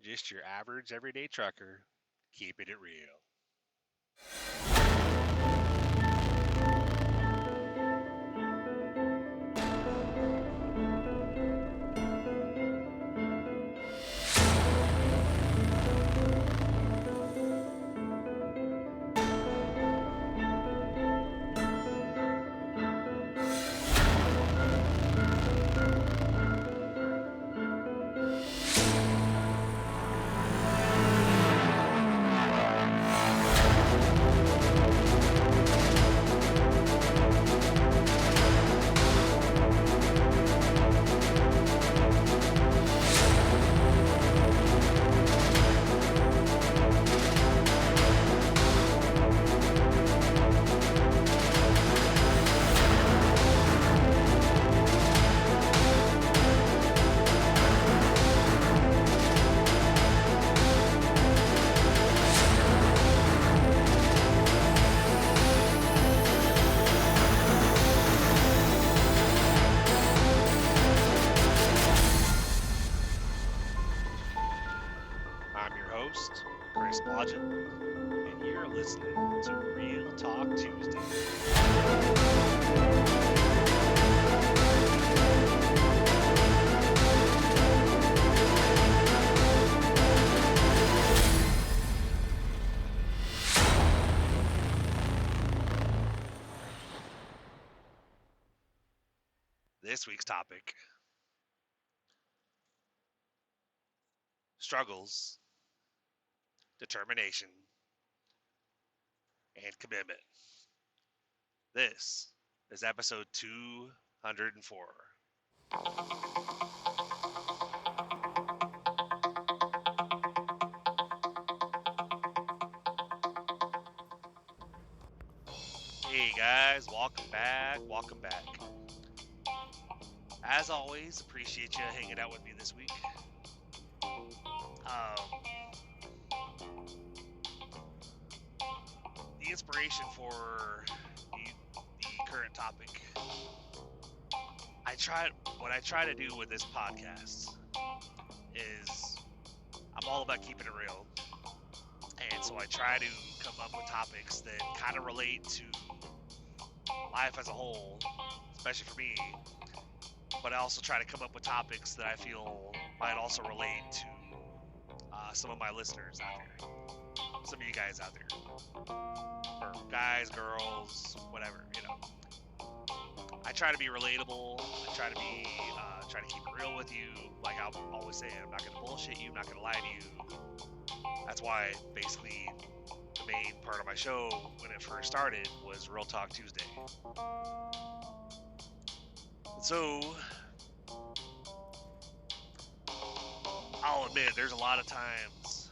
just your average everyday trucker, keeping it real. I'm your host, Chris Blodgett, and you're listening to Real Talk Tuesday. This week's topic: struggles, determination, and commitment. This is episode 204. Hey guys, welcome back. As always, appreciate you hanging out with me this week. The inspiration for the current topic, what I try to do with this podcast is I'm all about keeping it real. And so I try to come up with topics that kind of relate to life as a whole, especially for me. But I also try to come up with topics that I feel might also relate to some of my listeners out there, some of you guys out there, or guys, girls, whatever, I try to be relatable. I try to keep it real with you. Like I always say, I'm not gonna bullshit you. I'm not gonna lie to you. That's why basically the main part of my show when it first started was Real Talk Tuesday. And so I'll admit there's a lot of times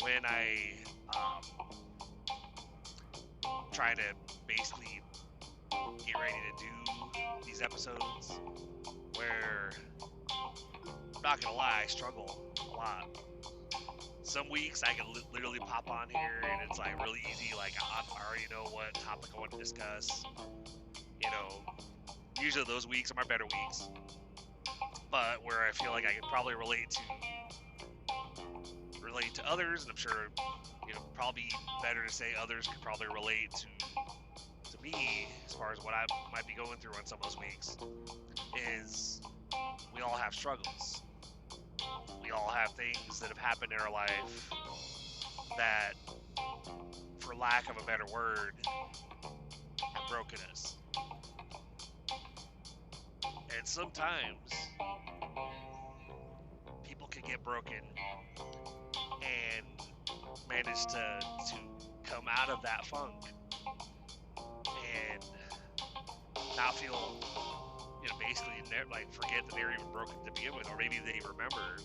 when I try to basically get ready to do these episodes where, I'm not gonna lie, I struggle a lot. Some weeks I can literally pop on here and it's like really easy, like I already know what topic I want to discuss. Usually those weeks are my better weeks. But where I feel like I could probably relate to others, and I'm sure, probably better to say others could probably relate to me as far as what I might be going through on some of those weeks, is we all have struggles. We all have things that have happened in our life that, for lack of a better word, have broken us. And sometimes people can get broken and manage to come out of that funk and not feel, basically like forget that they were even broken to begin with, or maybe they remember,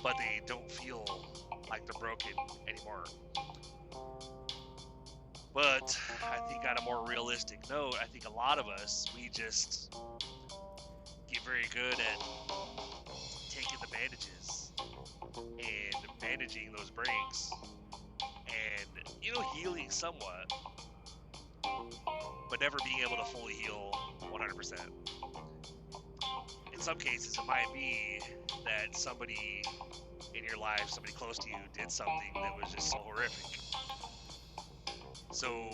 but they don't feel like they're broken anymore. But I think on a more realistic note, I think a lot of us, we just get very good at taking the bandages and bandaging those breaks and, healing somewhat, but never being able to fully heal 100%. In some cases, it might be that somebody in your life, somebody close to you, did something that was just so horrific. So,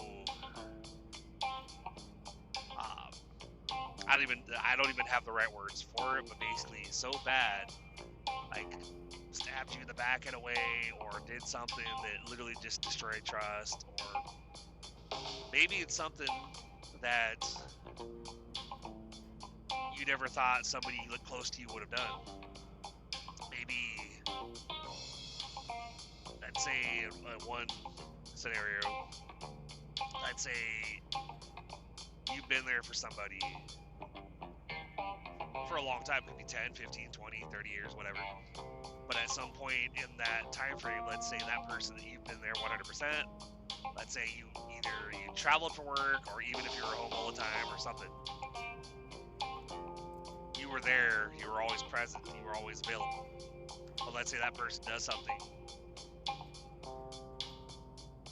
I don't even have the right words for it, but basically so bad, like stabbed you in the back in a way, or did something that literally just destroyed trust, or maybe it's something that you never thought somebody close to you would have done. Maybe, let's say, one scenario, let's say you've been there for somebody for a long time, could be 10, 15, 20, 30 years, whatever. But at some point in that time frame, let's say that person that you've been there 100%, let's say you traveled for work, or even if you were home all the time or something, you were there, you were always present, you were always available. But let's say that person does something,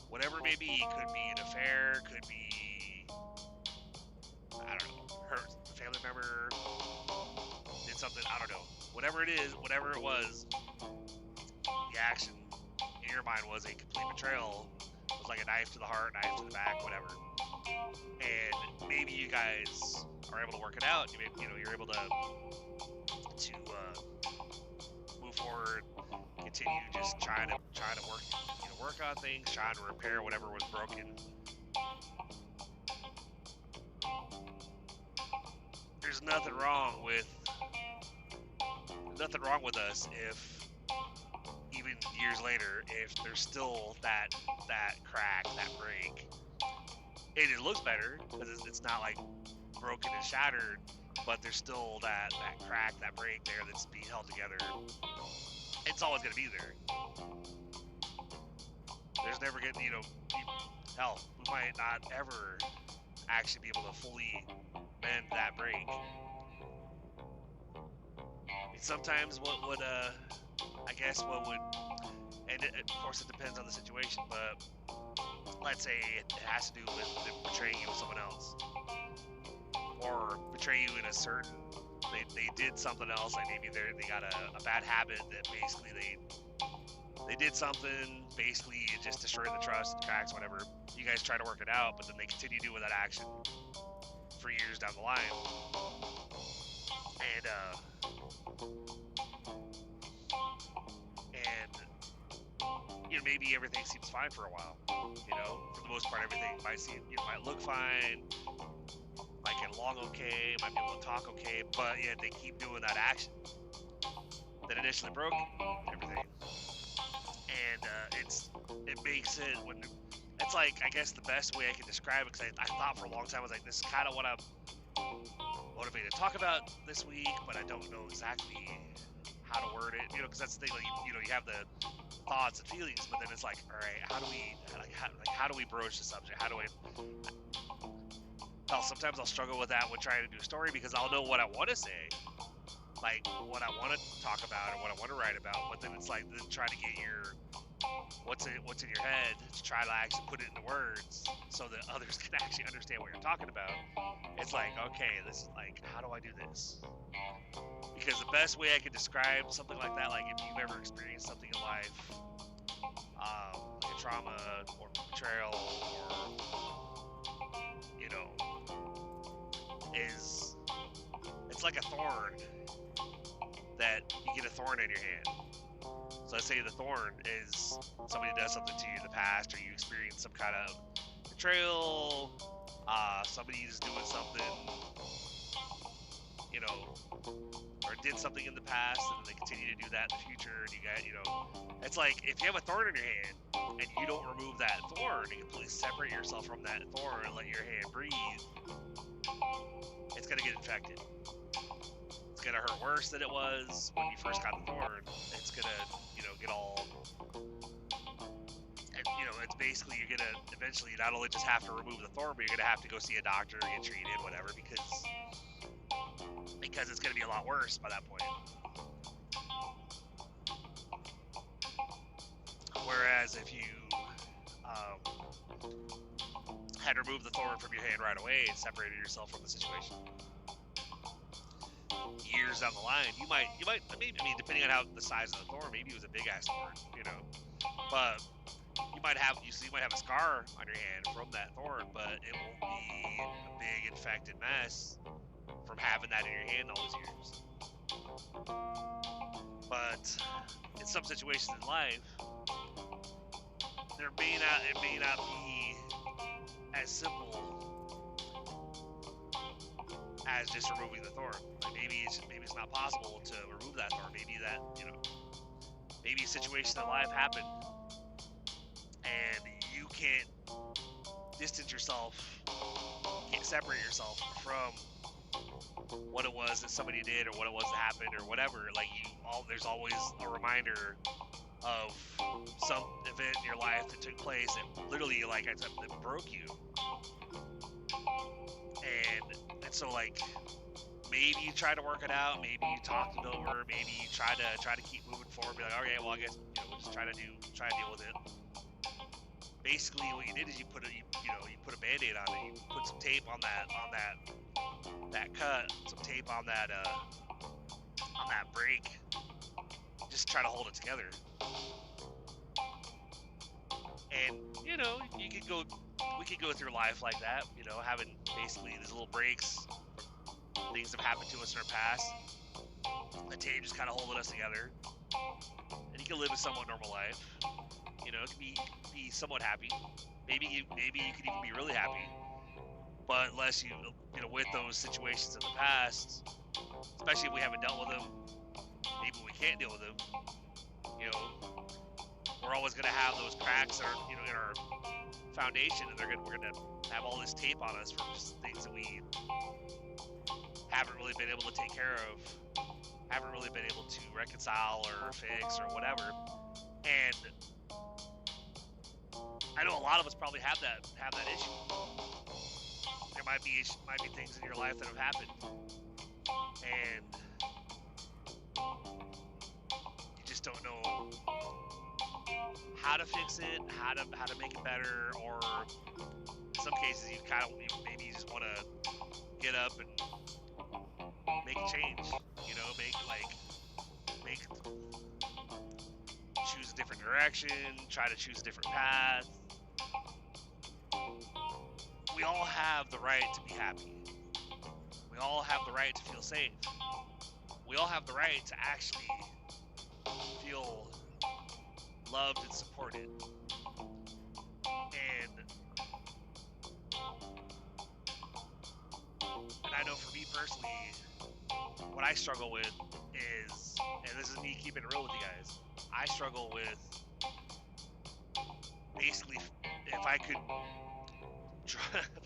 whatever it may be, could be an affair, could be, I don't know, hurt a family member, did something, I don't know, whatever it is, whatever it was, the action in your mind was a complete betrayal. It was like a knife to the heart, knife to the back, whatever. And maybe you guys are able to work it out. You're able to move forward, continue just trying to work on things, trying to repair whatever was broken. There's nothing wrong with us if even years later, if there's still that crack, that break, and it looks better because it's not like broken and shattered, but there's still that crack, that break there that's being held together. It's always gonna be there. There's never gonna, hell, we might not ever actually be able to fully mend that break. And sometimes what would, and of course it depends on the situation, but let's say it has to do with them betraying you with someone else, or betray you in a certain, they did something else, like maybe they got a bad habit that basically they did something, basically it just destroyed the trust, cracks, whatever. You guys try to work it out, but then they continue to do with that action for years down the line. And maybe everything seems fine for a while. For the most part, everything might look fine, might get along okay, might be able to talk okay, but yet they keep doing that action that initially broke everything. And it makes it, when it's like, I guess the best way I can describe it, because I thought for a long time, I was like, this is kind of what I'm motivated to talk about this week, but I don't know exactly how to word it, because that's the thing, like, you have the thoughts and feelings, but then it's like, all right, how do we broach the subject? Sometimes I'll struggle with that when trying to do a story, because I'll know what I want to say, like what I want to talk about or what I want to write about, but then it's like then trying to get your what's in your head to try to actually put it into words so that others can actually understand what you're talking about. It's like, okay, this is like, how do I do this? Because the best way I could describe something like that, like if you've ever experienced something in life, like a trauma or betrayal, or it's like a thorn, that you get a thorn in your hand. So let's say the thorn is somebody does something to you in the past, or you experience some kind of betrayal, somebody's doing something, or did something in the past, and they continue to do that in the future, and you got, it's like, if you have a thorn in your hand, and you don't remove that thorn, and completely separate yourself from that thorn, and let your hand breathe, it's gonna get infected. It's gonna hurt worse than it was when you first got the thorn. It's gonna, get all, and it's basically, you're gonna eventually not only just have to remove the thorn, but you're gonna have to go see a doctor, get treated, whatever, because it's gonna be a lot worse by that point. Whereas if you had removed the thorn from your hand right away and separated yourself from the situation, years down the line, you might, I mean, depending on how the size of the thorn, maybe it was a big ass thorn, you know, but you might have a scar on your hand from that thorn, but it won't be a big infected mess from having that in your hand all these years. But in some situations in life, it may not be as simple as just removing the thorn. Like maybe it's not possible to remove that thorn. Maybe that, you know, maybe a situation in life happened and you can't distance yourself, can't separate yourself from what it was that somebody did or what it was that happened or whatever. Like there's always a reminder of some event in your life that took place that literally, like I said, that broke you. And so like maybe you try to work it out, maybe you talked it over, maybe you try to keep moving forward, be like, okay, well I guess, you know, we'll just try to deal with it. Basically what you did is you put a band-aid on it, you put some tape on that cut, some tape on that break, just try to hold it together. And you know, we could go through life like that, you know, having basically these little breaks from things that have happened to us in our past. The tape just kind of holding us together, and you can live a somewhat normal life. You know, it can be somewhat happy. Maybe you could even be really happy. But unless you know, with those situations in the past, especially if we haven't dealt with them, maybe we can't deal with them. You know, we're always gonna have those cracks that are, you know, in our foundation, and we're gonna have all this tape on us for things that we haven't really been able to take care of, haven't really been able to reconcile or fix or whatever. And I know a lot of us probably have that issue. There might be things in your life that have happened, and you just don't know how to fix it, how to make it better, or in some cases maybe you just want to get up and make a change. You know, choose a different direction, try to choose a different path. We all have the right to be happy. We all have the right to feel safe. We all have the right to actually feel loved and supported. And I know for me personally, what I struggle with is, and this is me keeping it real with you guys, I struggle with basically if I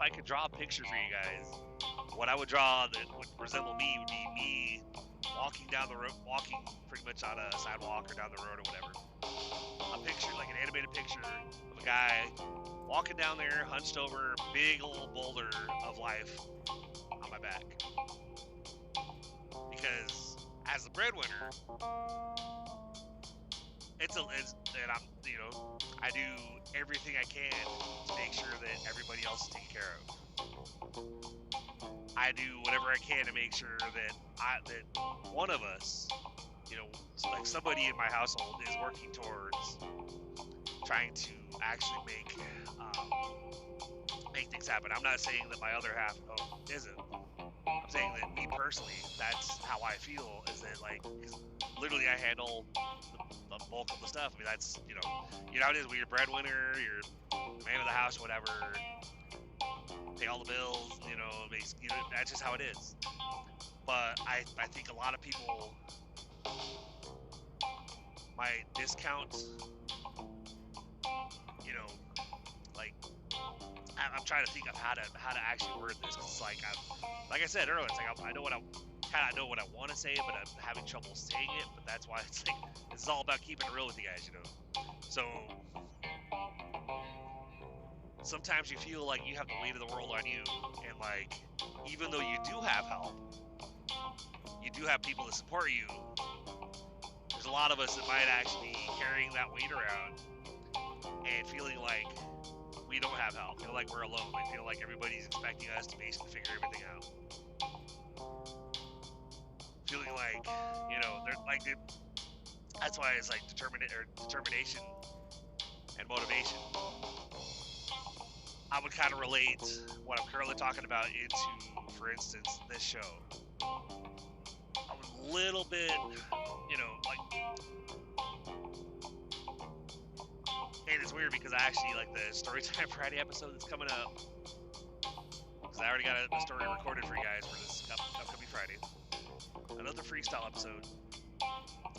could draw a picture for you guys, what I would draw that would resemble me would be me walking down the road, walking pretty much on a sidewalk or down the road or whatever. A picture, like an animated picture of a guy walking down there, hunched over, big old boulder of life on my back. Because as the breadwinner, and I'm, you know, I do everything I can to make sure that everybody else is taken care of. I do whatever I can to make sure that one of us, you know, like somebody in my household is working towards trying to actually make things happen. I'm not saying that my other half at home isn't. I'm saying that me personally, that's how I feel, is that, like, cause literally I handle the bulk of the stuff. I mean, that's, you know how it is when you're a breadwinner, you're the man of the house, whatever, pay all the bills, you know, that's just how it is. But I think a lot of people might discount, you know, like, I'm trying to think of how to actually word this, because it's like I said earlier, it's like I know what I want to say, but I'm having trouble saying it. But that's why it's like this is all about keeping it real with you guys, you know. So sometimes you feel like you have the weight of the world on you, and like even though you do have help, you do have people that support you. There's a lot of us that might actually be carrying that weight around and feeling like we don't have help, feel like we're alone, we feel like everybody's expecting us to basically figure everything out. feeling like, they're like, that's why it's like determination and motivation. I would kind of relate what I'm currently talking about into, for instance, this show. I'm a little bit, like, and it's weird because I actually like the Storytime Friday episode that's coming up, because I already got a story recorded for you guys for this upcoming Friday. Another freestyle episode.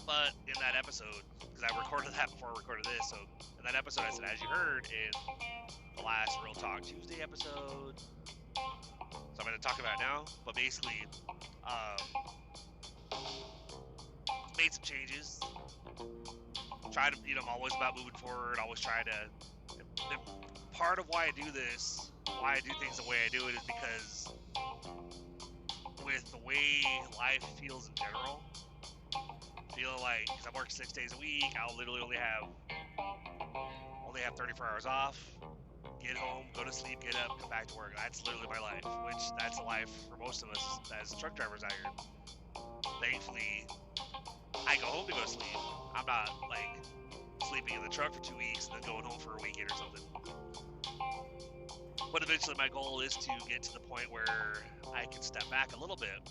But in that episode, because I recorded that before I recorded this, so in that episode I said, as you heard in the last Real Talk Tuesday episode, so I'm going to talk about it now, but basically, made some changes. Try to, I'm always about moving forward, always try to, and part of why I do this, why I do things the way I do it, is because with the way life feels in general, feeling like, because I work 6 days a week, I'll literally only have 34 hours off, get home, go to sleep, get up, come back to work. That's literally my life, which that's a life for most of us as truck drivers out here. Thankfully, I go home to go to sleep. I'm not like sleeping in the truck for 2 weeks and then going home for a weekend or something. But eventually my goal is to get to the point where I can step back a little bit,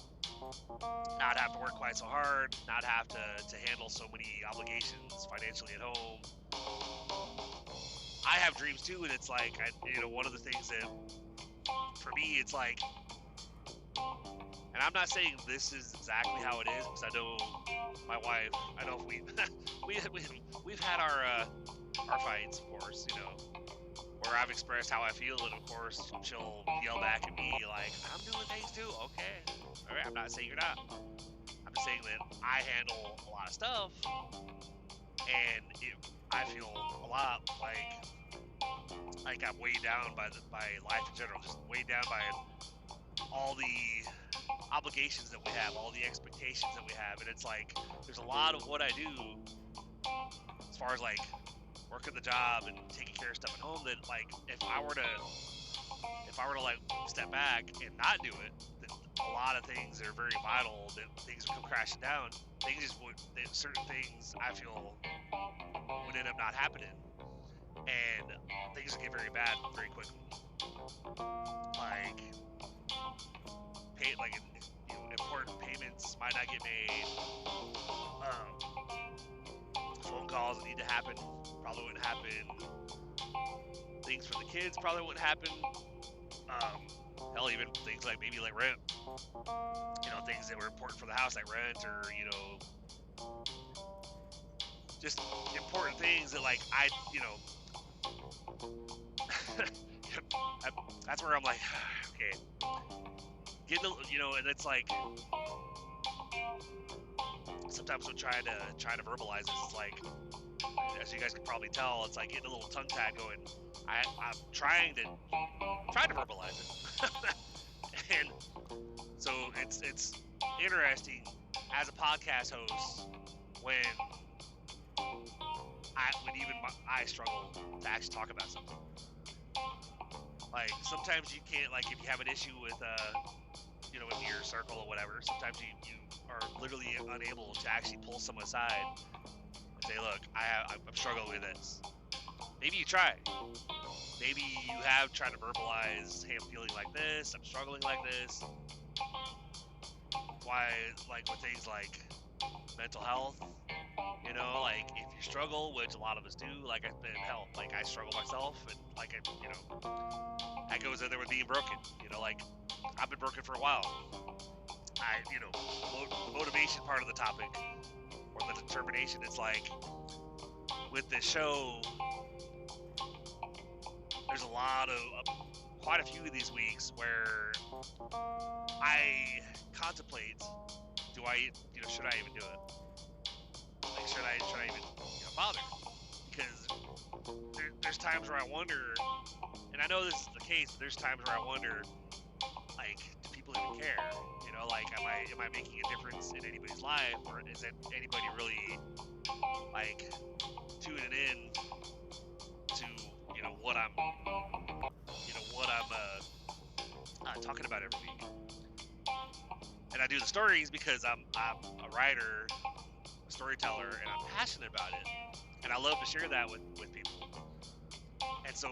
not have to work quite so hard, not have to handle so many obligations financially at home. I have dreams too, and it's like, one of the things that, for me, it's like, and I'm not saying this is exactly how it is, because I know my wife, I know we've had our fights, of course, where I've expressed how I feel, and of course she'll yell back at me like, I'm doing things too. Okay, all right, I'm not saying you're not. I'm just saying that I handle a lot of stuff, and I feel a lot like I'm weighed down by life in general, just weighed down by all the obligations that we have, all the expectations that we have, and it's like there's a lot of what I do as far as like working the job and taking care of stuff at home, that like if I were to like step back and not do it, then a lot of things that are very vital, that things would come crashing down. Certain things I feel would end up not happening, and things would get very bad very quickly. Like important payments might not get made. Phone calls that need to happen probably wouldn't happen. Things for the kids probably wouldn't happen. Hell, even things like maybe like rent. Things that were important for the house, like rent, or just important things that like that's where I'm like, okay, and it's like sometimes when trying to verbalize this, it's like, as you guys can probably tell, it's like getting a little tongue tied going. I'm trying to verbalize it, and so it's interesting as a podcast host when I struggle to actually talk about something. Like sometimes you can't, like if you have an issue with in your circle or whatever, sometimes you are literally unable to actually pull someone aside and say, look, I'm struggling with this. Maybe you try. Maybe you have tried to verbalize, hey, I'm feeling like this, I'm struggling like this. Why, like with things like mental health, like if you struggle, which a lot of us do, like I struggle myself, and like that goes in there with being broken, like I've been broken for a while. The motivation part of the topic, or the determination, it's like with this show, there's a lot of quite a few of these weeks where I contemplate, should I even do it? Like, should I even bother? Because there's times where I wonder, and I know this is the case, but there's times where I wonder, like, do people even care? Like, am I making a difference in anybody's life, or is it anybody really like tuning in to what I'm talking about every week? And I do the stories because I'm a writer, a storyteller, and I'm passionate about it. And I love to share that with people. And so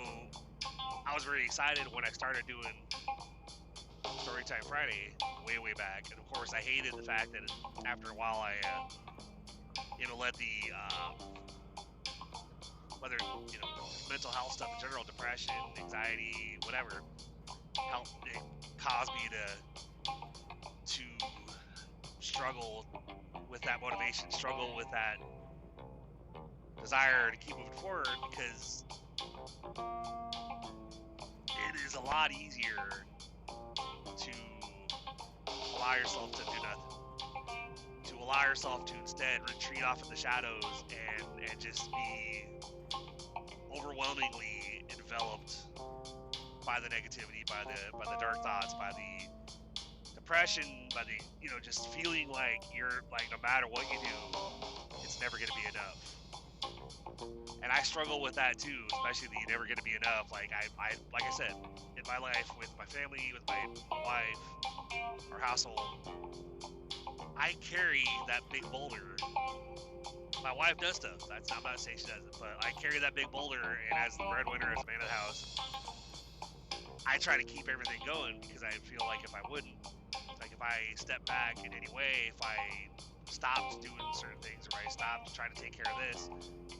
I was very excited when I started doing Storytime Friday way back. And of course, I hated the fact that after a while I, let the, whether, mental health stuff in general, depression, anxiety, whatever, it caused me to struggle with that motivation, struggle with that desire to keep moving forward, because it is a lot easier to allow yourself to do nothing, to allow yourself to instead retreat off in the shadows and just be overwhelmingly enveloped by the negativity, by the dark thoughts, by the depression, by the just feeling like you're like, no matter what you do, it's never going to be enough. And I struggle with that too, especially the never going to be enough. Like I said, in my life, with my family, with my wife, our household, I carry that big boulder. My wife does stuff. I'm not saying she doesn't, but I carry that big boulder, and as the breadwinner, as the man of the house, I try to keep everything going, because I feel like if I wouldn't, like if I step back in any way, if I stopped doing certain things, or I stopped trying to take care of this,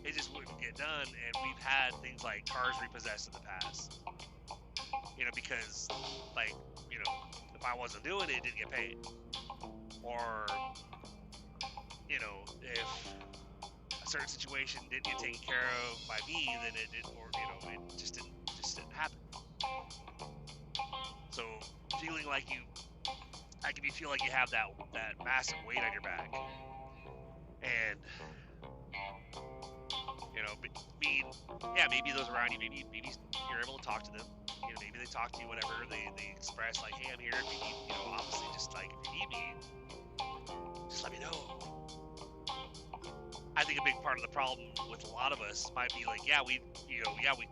it just wouldn't get done. And we've had things like cars repossessed in the past, because like, if I wasn't doing it, it didn't get paid. Or, if a certain situation didn't get taken care of by me, then it didn't, or, it just didn't happen. So feeling like you feel like you have that massive weight on your back, and maybe those around you, maybe you're able to talk to them, maybe they talk to you, whatever, they express like, hey, I'm here if you need, obviously, just like, if you need me, just let me know. I think a big part of the problem with a lot of us might be like, we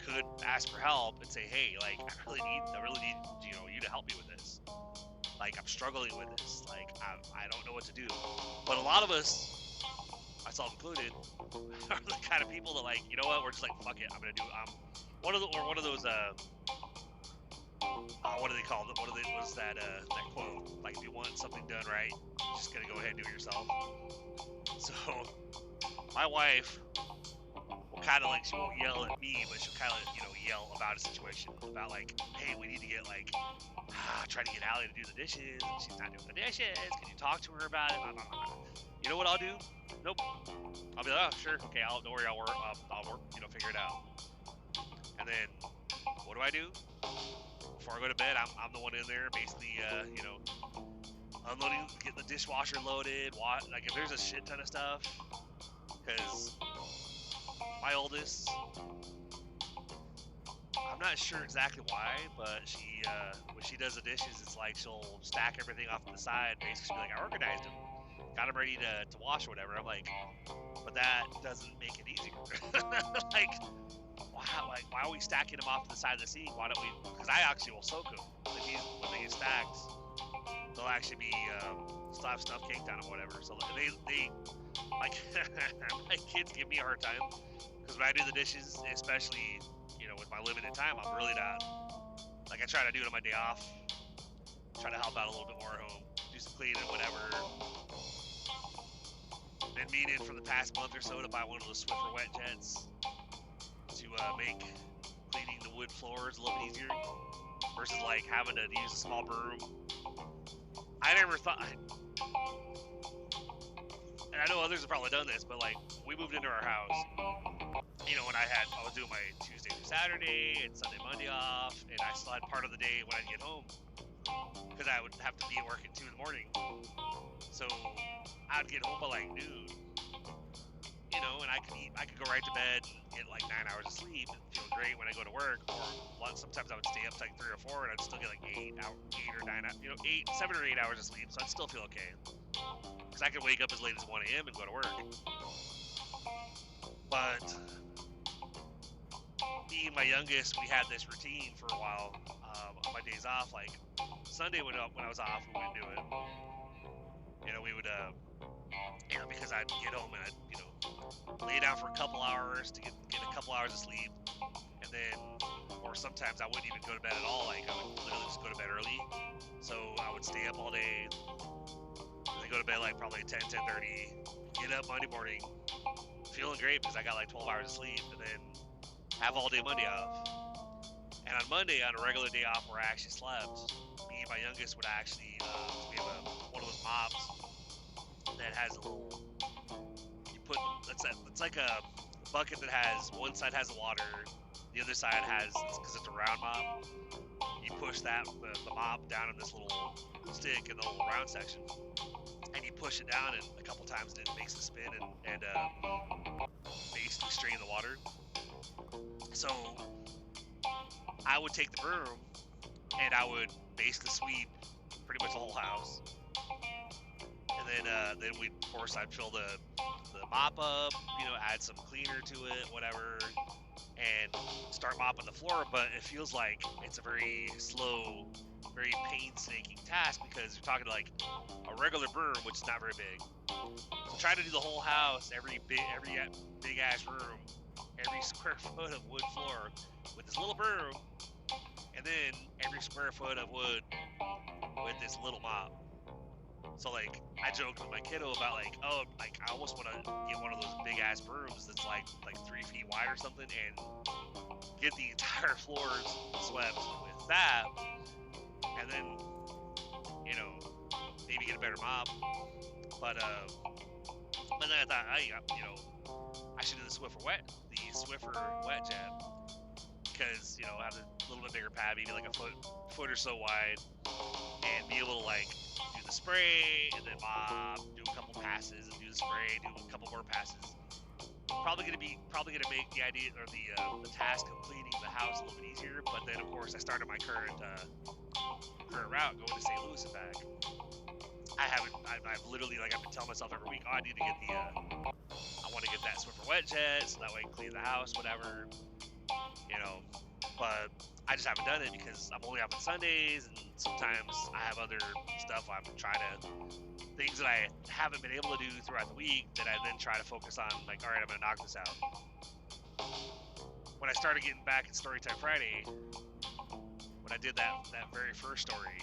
could ask for help and say, hey, like, I really need you to help me with this. Like, I'm struggling with this. Like, I don't know what to do. But a lot of us, myself included, are the kind of people that, like, you know what? We're just like, fuck it. I'm gonna do. One of those. What do they call it? What's that quote? Like, if you want something done right, you're just gonna go ahead and do it yourself. So, my wife will kind of like, she won't yell at me, but she'll kind of yell about a situation, about like, hey, we need to get like. Trying to get Allie to do the dishes, and she's not doing the dishes. Can you talk to her about it? You know what I'll do? Nope. I'll be like, oh, sure, okay, don't worry, I'll work, figure it out. And then, what do? Before I go to bed, I'm the one in there, basically, unloading, getting the dishwasher loaded, like, if there's a shit ton of stuff, because my oldest, I'm not sure exactly why, but she, when she does the dishes, it's like she'll stack everything off to the side. Basically, she'll be like, I organized them, got them ready to wash or whatever. I'm like, but that doesn't make it easier. Like, why are we stacking them off to the side of the sink? Why don't we? Because I actually will soak them. Like, when they get stacked, they'll actually be still have stuff caked on them, whatever. So they like, my kids give me a hard time, because when I do the dishes, especially, with my limited time, I'm really not, like, I try to do it on my day off, try to help out a little bit more at home, do some cleaning, whatever. Been meaning for the past month or so to buy one of those Swiffer wet jets to make cleaning the wood floors a little bit easier, versus like having to use a small broom. I never thought, and I know others have probably done this, but like, we moved into our house, when I was doing my Tuesday through Saturday and Sunday, Monday off, and I still had part of the day when I'd get home, because I would have to be at work at 2 in the morning. So I'd get home by like noon, and I could go right to bed and get like 9 hours of sleep and feel great when I go to work. Or sometimes I would stay up to like 3 or 4, and I'd still get like 7 or 8 hours of sleep, so I'd still feel okay, because I could wake up as late as 1 a.m. and go to work. But me and my youngest, we had this routine for a while, on my days off. Like, Sunday when I was off, we wouldn't do it. we would, because I'd get home and I'd, lay down for a couple hours to get a couple hours of sleep, and then, or sometimes I wouldn't even go to bed at all. Like I would literally just go to bed early, so I would stay up all day. And then go to bed like probably 10:30. Get up Monday morning, feeling great because I got like 12 hours of sleep, and then have all day Monday off. And on Monday, on a regular day off where I actually slept, me and my youngest would actually, we have one of those mops that has a little, it's like a bucket that has, one side has the water, the other side has, because it's a round mop, you push the mop down in this little stick in the little round section, and you push it down, and a couple times it makes a spin and basically strain the water. So I would take the broom and I would basically sweep pretty much the whole house, and then we, of course, I'd fill the mop up, add some cleaner to it, whatever, and start mopping the floor. But it feels like it's a very slow, very painstaking task because you're talking like a regular broom, which is not very big. So trying to do the whole house, every big ass room, every square foot of wood floor with this little broom, and then every square foot of wood with this little mop. So like I joked with my kiddo about like, oh, like I almost want to get one of those big ass brooms that's like 3 feet wide or something, and get the entire floors swept with that, and then maybe get a better mop. But then I thought I should do the Swiffer wet jet, because have a little bit bigger pad, maybe like a foot or so wide, and be able to like do the spray and then mop, do a couple passes and do the spray, do a couple more passes. Probably gonna make the idea or the task of cleaning the house a little bit easier. But then of course I started my current route going to St. Louis and back. I've literally, like, I've been telling myself every week, oh, I need to get I want to get that Swiffer wet jet, so that way I can clean the house, whatever, but I just haven't done it because I'm only out on Sundays, and sometimes I have other stuff I'm trying to, things that I haven't been able to do throughout the week that I then try to focus on, like, all right, I'm going to knock this out. When I started getting back at Storytime Friday, when I did that very first story,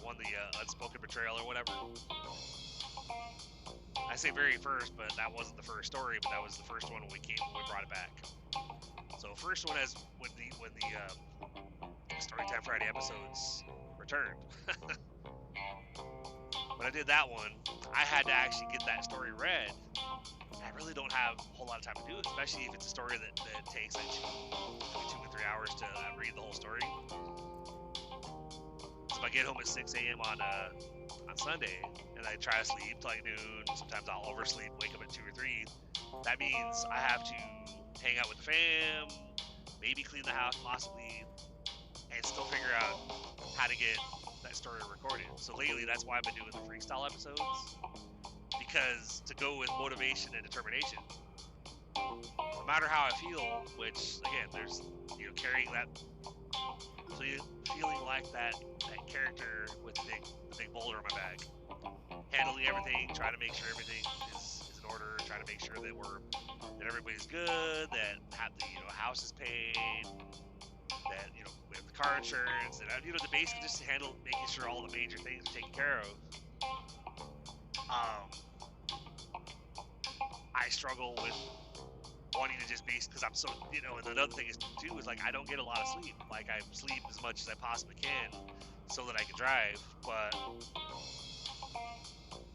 one, the unspoken betrayal or whatever. I say very first, but that wasn't the first story, but that was the first one when we brought it back. So first one as when the Storytime Friday episodes returned. When I did that one, I had to actually get that story read. I really don't have a whole lot of time to do it, especially if it's a story that takes like between 2 and 3 hours to read the whole story. So if I get home at 6 a.m. on Sunday, and I try to sleep till like noon, sometimes I'll oversleep, wake up at 2 or 3, that means I have to hang out with the fam, maybe clean the house possibly, and still figure out how to get that story recorded. So lately, that's why I've been doing the freestyle episodes, because to go with motivation and determination, no matter how I feel, which again, there's carrying that, feeling like that character with the big boulder on my back, handling everything, trying to make sure everything is in order, trying to make sure that everybody's good, that the house is paid, that we have the car insurance, and the basic, just to handle making sure all the major things are taken care of. I struggle with wanting to just because I'm so, and another thing is too is like I don't get a lot of sleep. Like I sleep as much as I possibly can so that I can drive, but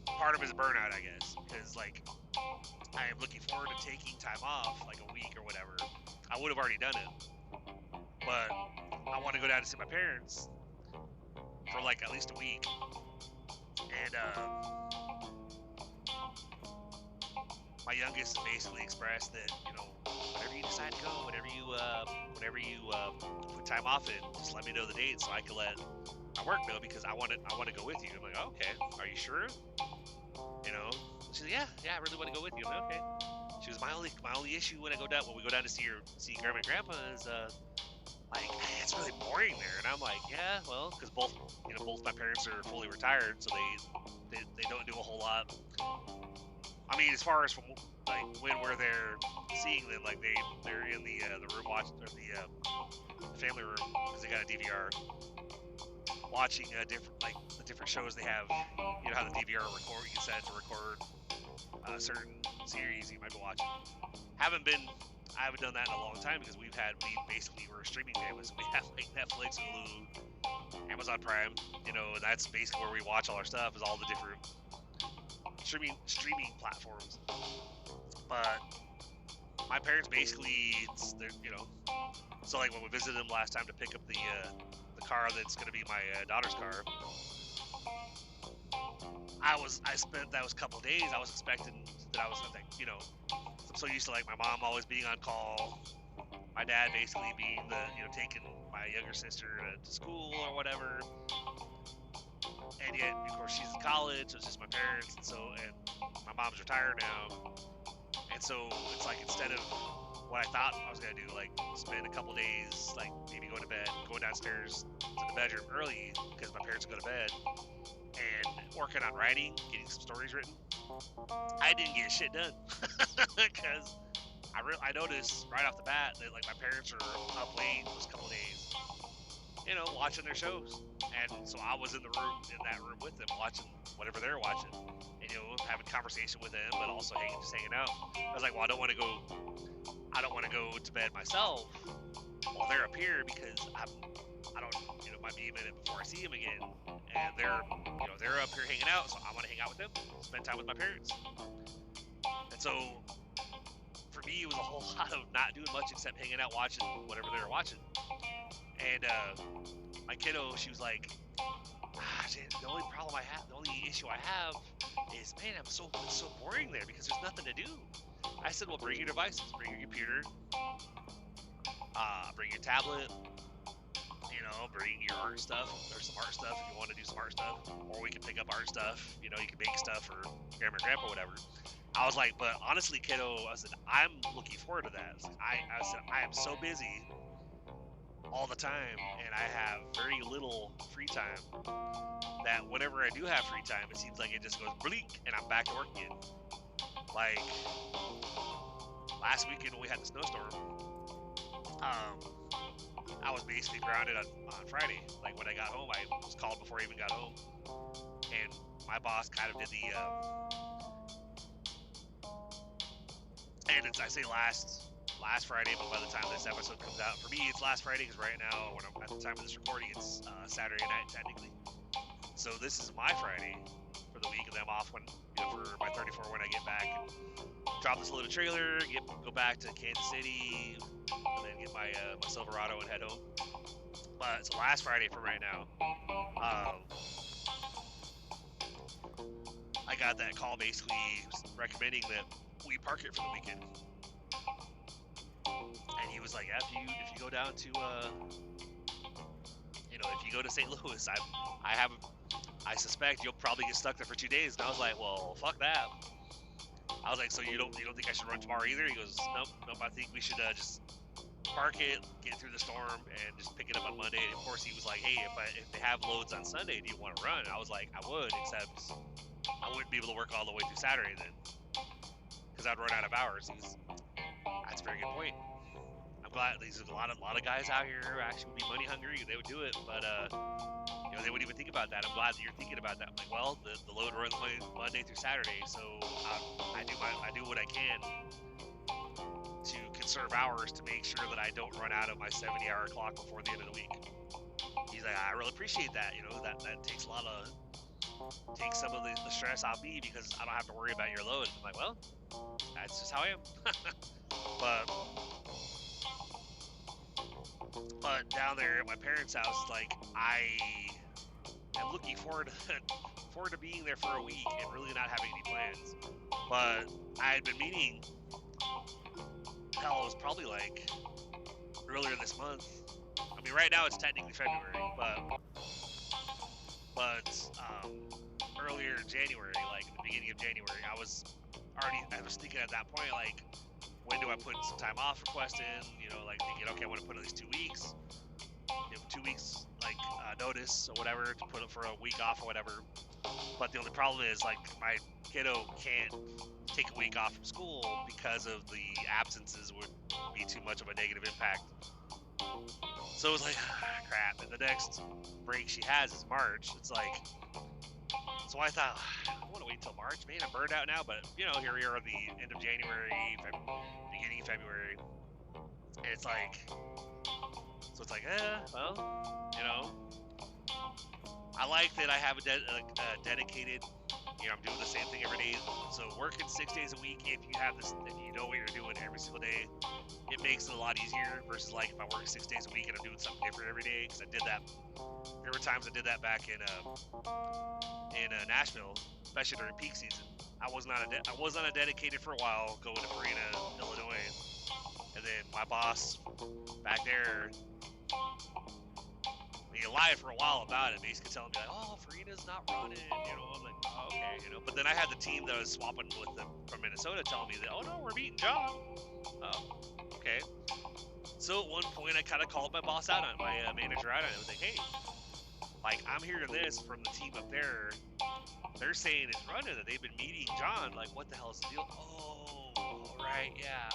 part of it is burnout, I guess, because like I am looking forward to taking time off, like a week or whatever. I would have already done it, but I want to go down to see my parents for like at least a week, and my youngest basically expressed that, whenever you decide to go, whenever you put time off in, just let me know the date so I can let my work know, because I want to go with you. I'm like, oh, okay, are you sure? She's like, yeah, I really want to go with you. I'm like, okay. She was my only issue when we go down to see grandma and grandpa is like, it's really boring there. And I'm like, yeah, well, because both my parents are fully retired, so they don't do a whole lot. I mean, as far as from like when we're there seeing them, like they're in the room watching, or the family room, because they got a DVR, watching the different shows they have. You know how the DVR record, you can set it to record certain series you might be watching. I haven't done that in a long time, because we're a streaming family, so we have like Netflix, Hulu, Amazon Prime, and that's basically where we watch all our stuff, is all the different streaming platforms. But my parents basically, so like when we visited them last time to pick up the car that's going to be my daughter's car, I spent that was a couple of days. I was expecting that I was like, I'm so used to like my mom always being on call, my dad basically being taking my younger sister to school or whatever, and yet of course she's in college, so it's just my parents, and my mom's retired now, and so it's like, instead of what I thought I was gonna do, like spend a couple days, like maybe going to bed, going downstairs to the bedroom early because my parents go to bed, and working on writing, getting some stories written, I didn't get shit done because I noticed right off the bat that like my parents are up late those couple days, watching their shows, and so I was in that room with them, watching whatever they're watching, and having conversation with them, but also hanging out. I was like, well, I don't want to go to bed myself while they're up here, because I don't might be a minute before I see them again, and they're up here hanging out, so I want to hang out with them, spend time with my parents. And so for me, it was a whole lot of not doing much except hanging out, watching whatever they were watching. And my kiddo, she was like, the only issue I have is, man, it's so boring there because there's nothing to do. I said, well, bring your devices, bring your computer, bring your tablet, bring your art stuff. There's some art stuff if you want to do some art stuff, or we can pick up art stuff. You can make stuff for grandma and grandpa, whatever. I was like, but honestly, kiddo, I said, I'm looking forward to that. I said, I am so busy all the time, and I have very little free time, that whenever I do have free time, it seems like it just goes blink, and I'm back to work again. Like, last weekend when we had the snowstorm, I was basically grounded on Friday. Like, when I got home, I was called before I even got home, and my boss kind of did the, and I say last Friday, but by the time this episode comes out, for me, it's last Friday, because right now, when I'm at the time of this recording, it's Saturday night, technically. So this is my Friday for the week, and then I'm off for my 34 when I get back, drop this little trailer, go back to Kansas City, and then get my Silverado and head home. But it's last Friday for right now. I got that call basically recommending that we park it for the weekend. And he was like, yeah, if you go down to if you go to St. Louis, I suspect you'll probably get stuck there for 2 days. And I was like, well, fuck that. I was like, so you don't think I should run tomorrow either? He goes, nope. I think we should just park it, get through the storm, and just pick it up on Monday. And of course, he was like, hey, if they have loads on Sunday, do you want to run? And I was like, I would, except I wouldn't be able to work all the way through Saturday then, because I'd run out of hours. That's a very good point. I'm glad there's a lot of guys out here who actually would be money hungry. They would do it, but they wouldn't even think about that. I'm glad that you're thinking about that. I'm like, well, the load runs Monday through Saturday, so I do what I can to conserve hours to make sure that I don't run out of my 70-hour clock before the end of the week. He's like, I really appreciate that. That takes some of the stress off me, because I don't have to worry about your load. I'm like, well, that's just how I am. But down there at my parents' house, like, I am looking forward to being there for a week and really not having any plans. But I had been meaning, hell, it was probably like earlier this month. I mean, right now it's technically February, but earlier in January, like at the beginning of January, I was thinking at that point, like, when do I put some time off request in? Like thinking, okay, I want to put at least 2 weeks. 2 weeks, like, notice or whatever, to put it for a week off or whatever. But the only problem is, like, my kiddo can't take a week off from school because of the absences would be too much of a negative impact. So it was like, crap. And the next break she has is March. It's like, so I thought, I don't want to wait till March. Man, I'm burned out now. But, you know, here we are at the end of January, beginning of February. And it's like, so it's like, well, you know, I like that I have a dedicated, you know, I'm doing the same thing every day. So working 6 days a week, if you have this, if you know what you're doing every single day, it makes it a lot easier versus like if I work 6 days a week and I'm doing something different every day. Because I did that. There were times I did that back in Nashville, especially during peak season. I was on a dedicated for a while, going to Marina, Illinois, and then my boss back there, he lied for a while about it, basically telling me like, oh, Farina's not running, you know. I'm like, oh, okay, you know. But then I had the team that I was swapping with them from Minnesota telling me that, oh no, we're beating John. Oh, okay. So at one point, I kind of called my boss out on my manager out on it. I was like, hey, like, I'm hearing this from the team up there. They're saying it's running, that they've been meeting John. Like, what the hell is the deal? Oh, right, yeah.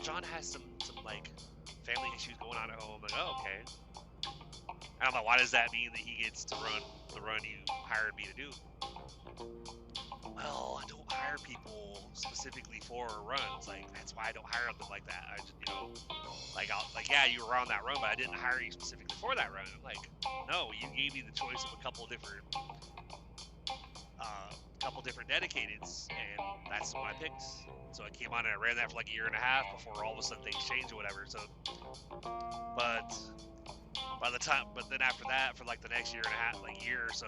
John has some like family issues going on at home. I'm like, oh, okay. I don't know, why does that mean that he gets to run the run you hired me to do? Well, I don't hire people specifically for runs. Like, that's why I don't hire them like that. I just, you know, like, yeah, you were on that run, but I didn't hire you specifically for that run. I'm like, no, you gave me the choice of a couple different dedicateds, and that's what I picked. So I came on and I ran that for like a year and a half before all of a sudden things changed or whatever. So, but then after that, for like the next year and a half, like year or so,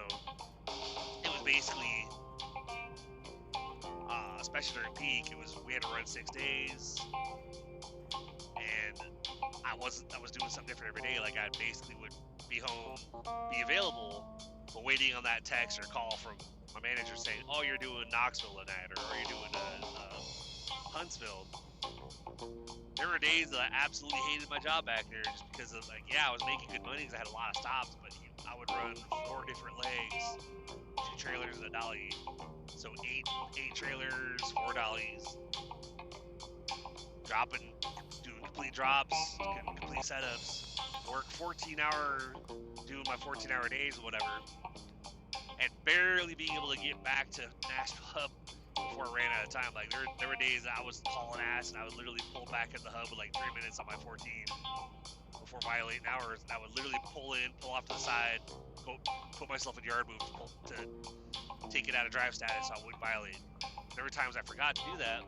it was basically, especially during peak, we had to run 6 days, and I was doing something different every day. Like, I basically would be home, be available, but waiting on that text or call from my manager saying, oh, you're doing Knoxville tonight, or you're doing Huntsville. There were days that I absolutely hated my job back there just because of, like, yeah, I was making good money because I had a lot of stops, but I would run 4 different legs, 2 trailers and a dolly. So 8 trailers, 4 dollies, doing complete drops, complete setups, work doing my 14-hour days or whatever, and barely being able to get back to Nashville Hub before I ran out of time. Like, there were days that I was hauling ass and I would literally pull back at the hub with like 3 minutes on my 14 before violating hours, and I would literally pull off to the side, go put myself in yard move to take it out of drive status so I wouldn't violate. There were times I forgot to do that,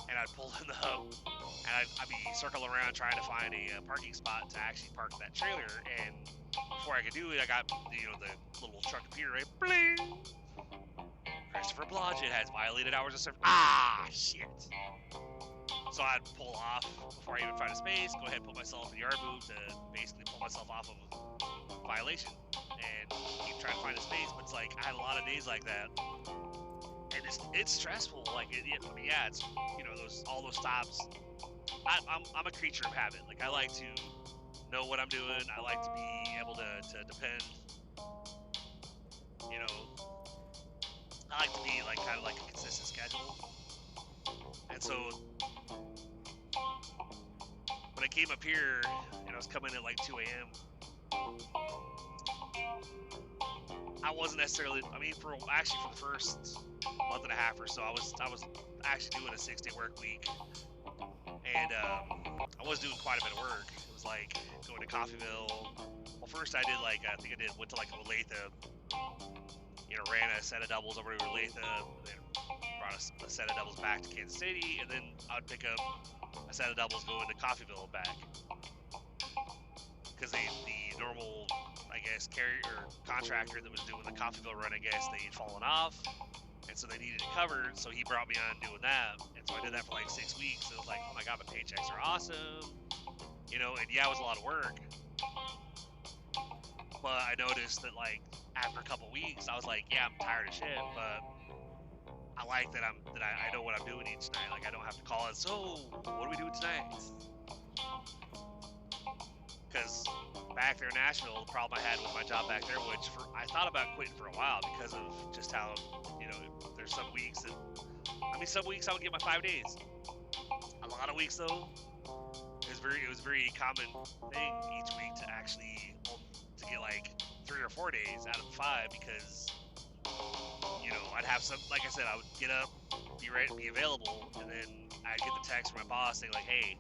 and I'd pull in the hub, and I'd be circling around trying to find a parking spot to actually park that trailer, and before I could do it, I got, you know, the little truck computer, right? Bling! Christopher Blodgett has violated hours of service. Ah, shit. So I'd pull off before I even find a space, go ahead and put myself in yard move to basically pull myself off of a violation and keep trying to find a space. But it's like, I had a lot of days like that, and it's stressful. Like, I mean, yeah, it's, you know, all those stops. I'm a creature of habit. Like, I like to know what I'm doing. I like to be able to depend, you know, I like to be like kind of like a consistent schedule. And so when I came up here and I was coming at like 2 a.m., I wasn't necessarily, I mean, for the first month and a half or so, I was actually doing a 6-day work week, and I was doing quite a bit of work. It was like going to Coffeyville. Well, first I went to like Olathe, you know, ran a set of doubles over to Olathe, and then brought a set of doubles back to Kansas City, and then I would pick up a set of doubles going to Coffeyville and back. Because the normal, I guess, carrier or contractor that was doing the Coffeyville run, I guess, they'd fallen off, and so they needed it covered, so he brought me on doing that, and so I did that for like 6 weeks. It was like, oh my god, my paychecks are awesome, you know, and yeah, it was a lot of work, but I noticed that, like, after a couple weeks, I was like, yeah, I'm tired of shit, but I like that I know what I'm doing each night. Like, I don't have to call it, so what are we doing tonight? Because back there in Nashville, the problem I had with my job back there, which I thought about quitting for a while because of just how, there's some weeks that, some weeks I would get my 5 days. A lot of weeks though, it was a very common thing each week to actually to get like 3 or 4 days out of the 5 because I'd have some, like I said, I would get up, be ready, be available, and then I'd get the text from my boss saying like, hey,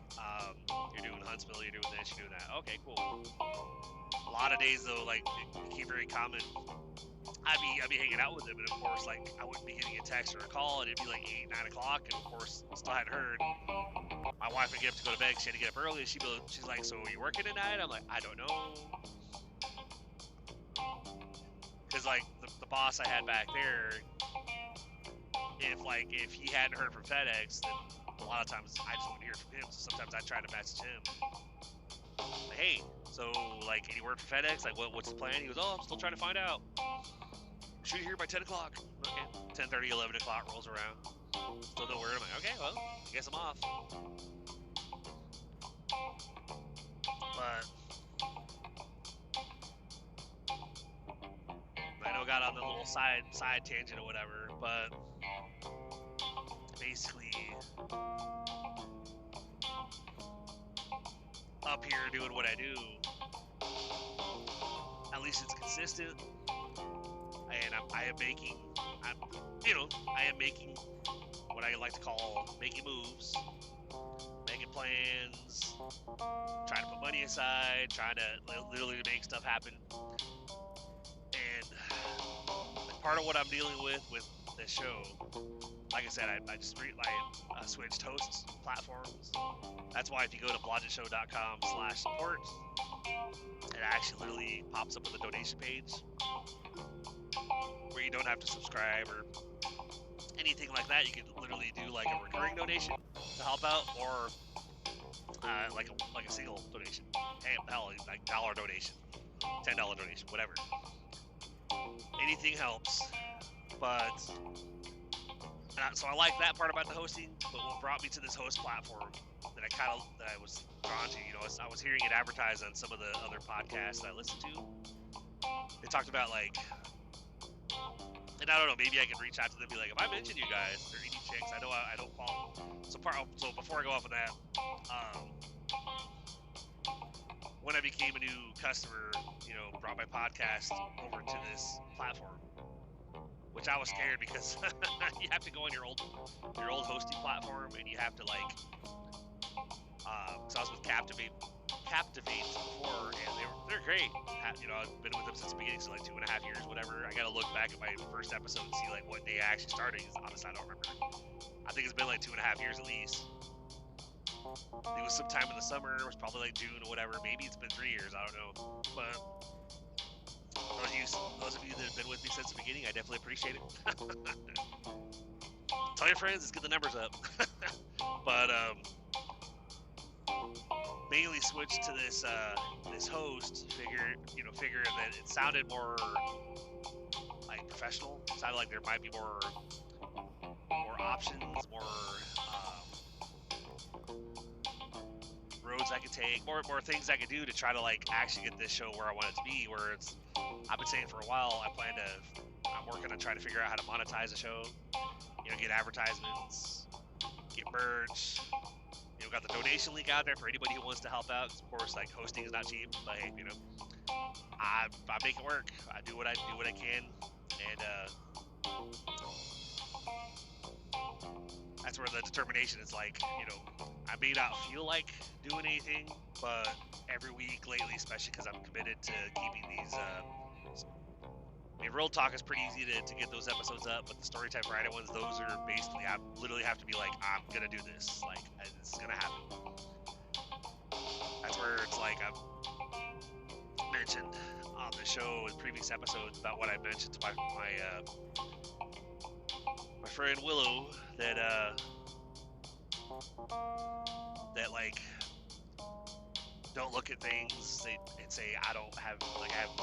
you're doing Huntsville, you're doing this, you're doing that. Okay, cool. A lot of days though, like it became very common. I'd be hanging out with him, and of course, like I wouldn't be getting a text or a call, and it'd be like 8, 9 o'clock, and of course, still hadn't heard. My wife would get up to go to bed. She had to get up early. She's like, "So are you working tonight?" I'm like, "I don't know," because like the boss I had back there, if he hadn't heard from FedEx, then a lot of times I just wouldn't hear from him. So sometimes I try to message him, like, "Hey, so like any word from FedEx? Like what's the plan?" He goes, "Oh, I'm still trying to find out. Should be here by 10 o'clock. Okay, 10:30, 11 o'clock rolls around. Still no word. I'm like, okay, well, I guess I'm off. But I know I got on the little side tangent or whatever, but basically up here doing what I do, at least it's consistent. And I am making what I like to call making moves, making plans, trying to put money aside, trying to literally make stuff happen. And part of what I'm dealing with this show, like I said, I just switched hosts platforms. That's why if you go to blodgetshow.com/support, it actually literally pops up with a donation page where you don't have to subscribe or anything like that. You can literally do like a recurring donation to help out, or like a single donation. Hey, hell, like $1 donation, $10 donation, whatever. Anything helps. But so I like that part about the hosting. But what brought me to this host platform that I was drawn to, I was hearing it advertised on some of the other podcasts that I listened to. They talked about like. And I don't know, maybe I can reach out to them and be like, if I mention you guys, is there any chance? I know I don't follow. So before I go off of that, when I became a new customer, brought my podcast over to this platform, which I was scared because you have to go on your old hosting platform, and you have to like, so I was with Captivate before, and they're great. I've been with them since the beginning, so like 2.5 years, whatever. I gotta look back at my first episode and see like what day I actually started. Honestly, I don't remember. I think it's been like 2.5 years at least. It was sometime in the summer. It was probably like June or whatever. Maybe it's been 3 years. I don't know. But those of you that have been with me since the beginning, I definitely appreciate it. Tell your friends, let's get the numbers up. But mainly switched to this host. Figure that it sounded more like professional. It sounded like there might be more options, more roads I could take, more things I could do to try to like actually get this show where I want it to be. Where I've been saying for a while, I'm working on trying to figure out how to monetize the show. Get advertisements, get merch. Got the donation link out there for anybody who wants to help out. Of course, like hosting is not cheap, but hey, I make it work. I do what I can, and that's where the determination is. Like, I may not feel like doing anything, but every week lately, especially because I'm committed to keeping these. Real talk is pretty easy to get those episodes up, but the Storytime Friday ones, those are basically, I literally have to be like, I'm gonna do this. Like, this is gonna happen. That's where it's like I've mentioned on the show in previous episodes about what I mentioned to my friend Willow that like don't look at things and say I have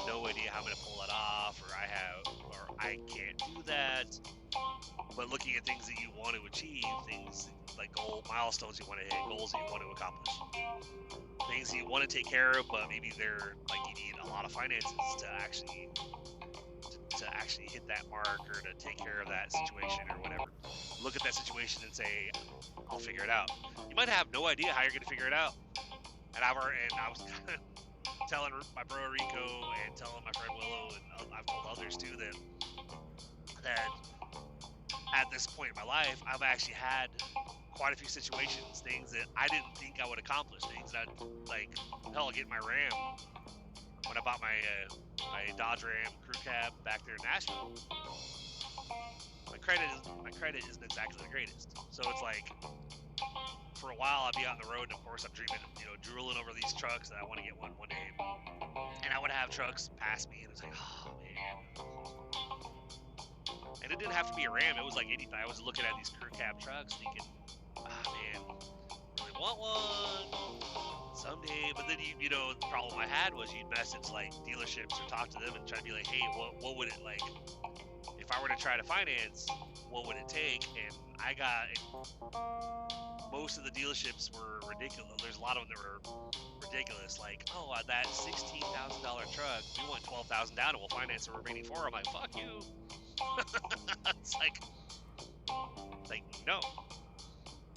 no idea how I'm gonna pull it off, or I can't do that. But looking at things that you want to achieve, things like milestones you want to hit, goals that you want to accomplish, things you want to take care of, but maybe they're like you need a lot of finances to actually hit that mark or to take care of that situation or whatever. Look at that situation and say, I'll figure it out. You might have no idea how you're going to figure it out. And I was kind of telling my bro Rico and telling my friend Willow, and I've told others too that at this point in my life, I've actually had quite a few situations, things that I didn't think I would accomplish, things that like, hell, get my Ram when I bought my Dodge Ram crew cab back there in Nashville. My credit isn't exactly the greatest, so it's like for a while I'd be out on the road, and of course I'm dreaming, drooling over these trucks that I want to get one day, and I would have trucks pass me, and it's like, oh man. And it didn't have to be a Ram. It was like anything. I was looking at these crew cab trucks, thinking, man, really want one someday. But then the problem I had was you'd message like dealerships or talk to them and try to be like, hey, what would it like if I were to try to finance? What would it take? And I got most of the dealerships were ridiculous. There's a lot of them that were ridiculous. Like, oh, that $16,000 truck, we want $12,000 down, and we'll finance the remaining $4,000. I'm like, fuck you. It's like no.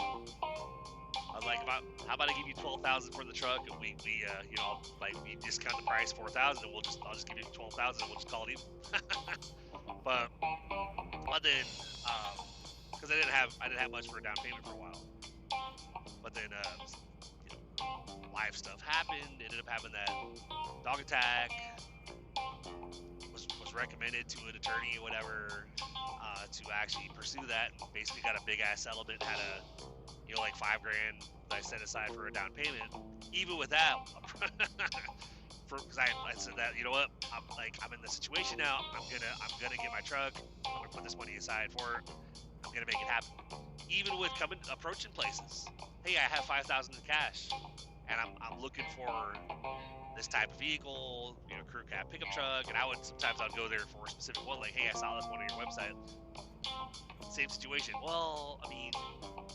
I was like, how about I give you $12,000 for the truck, and we discount the price $4,000, and I'll just give you $12,000, and we'll just call it even. but then, because I didn't have much for a down payment for a while. But then, life stuff happened. Ended up having that dog attack. Was recommended to an attorney or whatever to actually pursue that. Basically got a big ass settlement. Had like $5,000 that I set aside for a down payment. Even with that, because I said that, you know what, I'm in this situation now. I'm gonna get my truck. I'm gonna put this money aside for it. I'm gonna make it happen. Even with approaching places. Hey, I have $5,000 in cash, and I'm looking for this type of vehicle, crew cab pickup truck, and sometimes I'd go there for a specific one, like, hey, I saw this one on your website. Same situation. Well, I mean,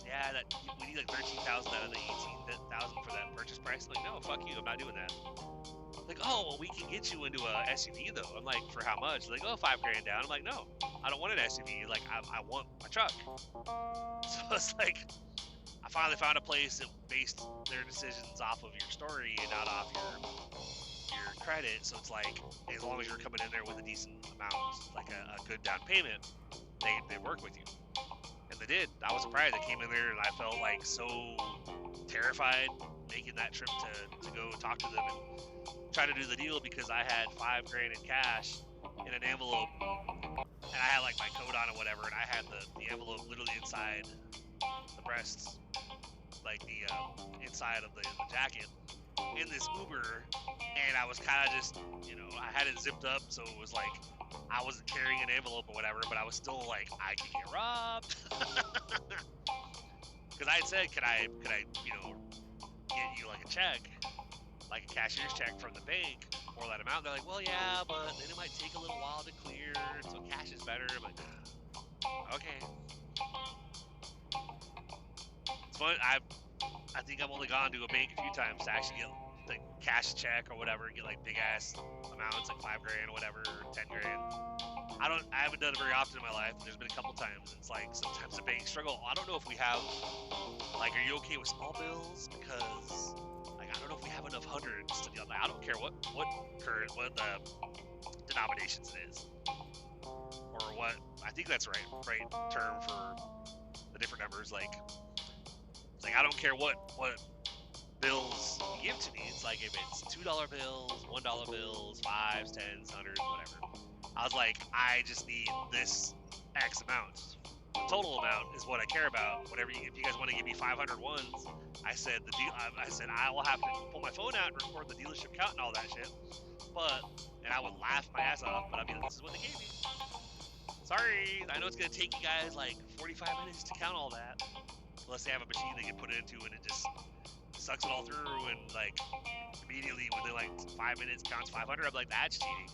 yeah, we need like $13,000 out of the $18,000 for that purchase price. I'm like, no, fuck you, I'm not doing that. Like, oh, well, we can get you into a SUV though. I'm like, for how much? Like, oh, $5,000 down. I'm like, no, I don't want an SUV. Like, I want my truck. So it's like, I finally found a place that based their decisions off of your story and not off your credit. So it's like, as long as you're coming in there with a decent amount, like a good down payment, they work with you. And they did. I was surprised. I came in there and I felt like so terrified making that trip to go talk to them and try to do the deal, because I had $5,000 in cash in an envelope, and I had like my coat on or whatever, and I had the envelope literally inside the breasts, like the inside of the jacket, in this Uber, and I was kind of just, I had it zipped up, so it was like I wasn't carrying an envelope or whatever, but I was still like, I could get robbed. Because I had said, could I get you like a check, like a cashier's check from the bank for that amount? They're like, well, yeah, but then it might take a little while to clear, so cash is better. I'm like, okay. It's fun. I think I've only gone to a bank a few times to actually get like cash check or whatever, and get like big ass amounts, like $5,000 or whatever, or $10,000. I haven't done it very often in my life. There's been a couple times. It's like sometimes the banks struggle. I don't know if we have, like, are you okay with small bills? Because like, I don't know if we have enough hundreds to deal. Like, I don't care what denominations it is, or what. I think that's right term for the different numbers. Like, it's like I don't care what bills you give to me. It's like if it's $2 bills, $1 bills, 5s, 10s, 100s, whatever. I was like, I just need this X amount. The total amount is what I care about. Whatever, if you guys want to give me 500 ones, I said I will have to pull my phone out and record the dealership count and all that shit. And I would laugh my ass off, but I'd be like, this is what they gave me. Sorry, I know it's gonna take you guys like 45 minutes to count all that, unless they have a machine they can put it into and it just sucks it all through, and like immediately within like 5 minutes counts 500. I'm like, that's cheating.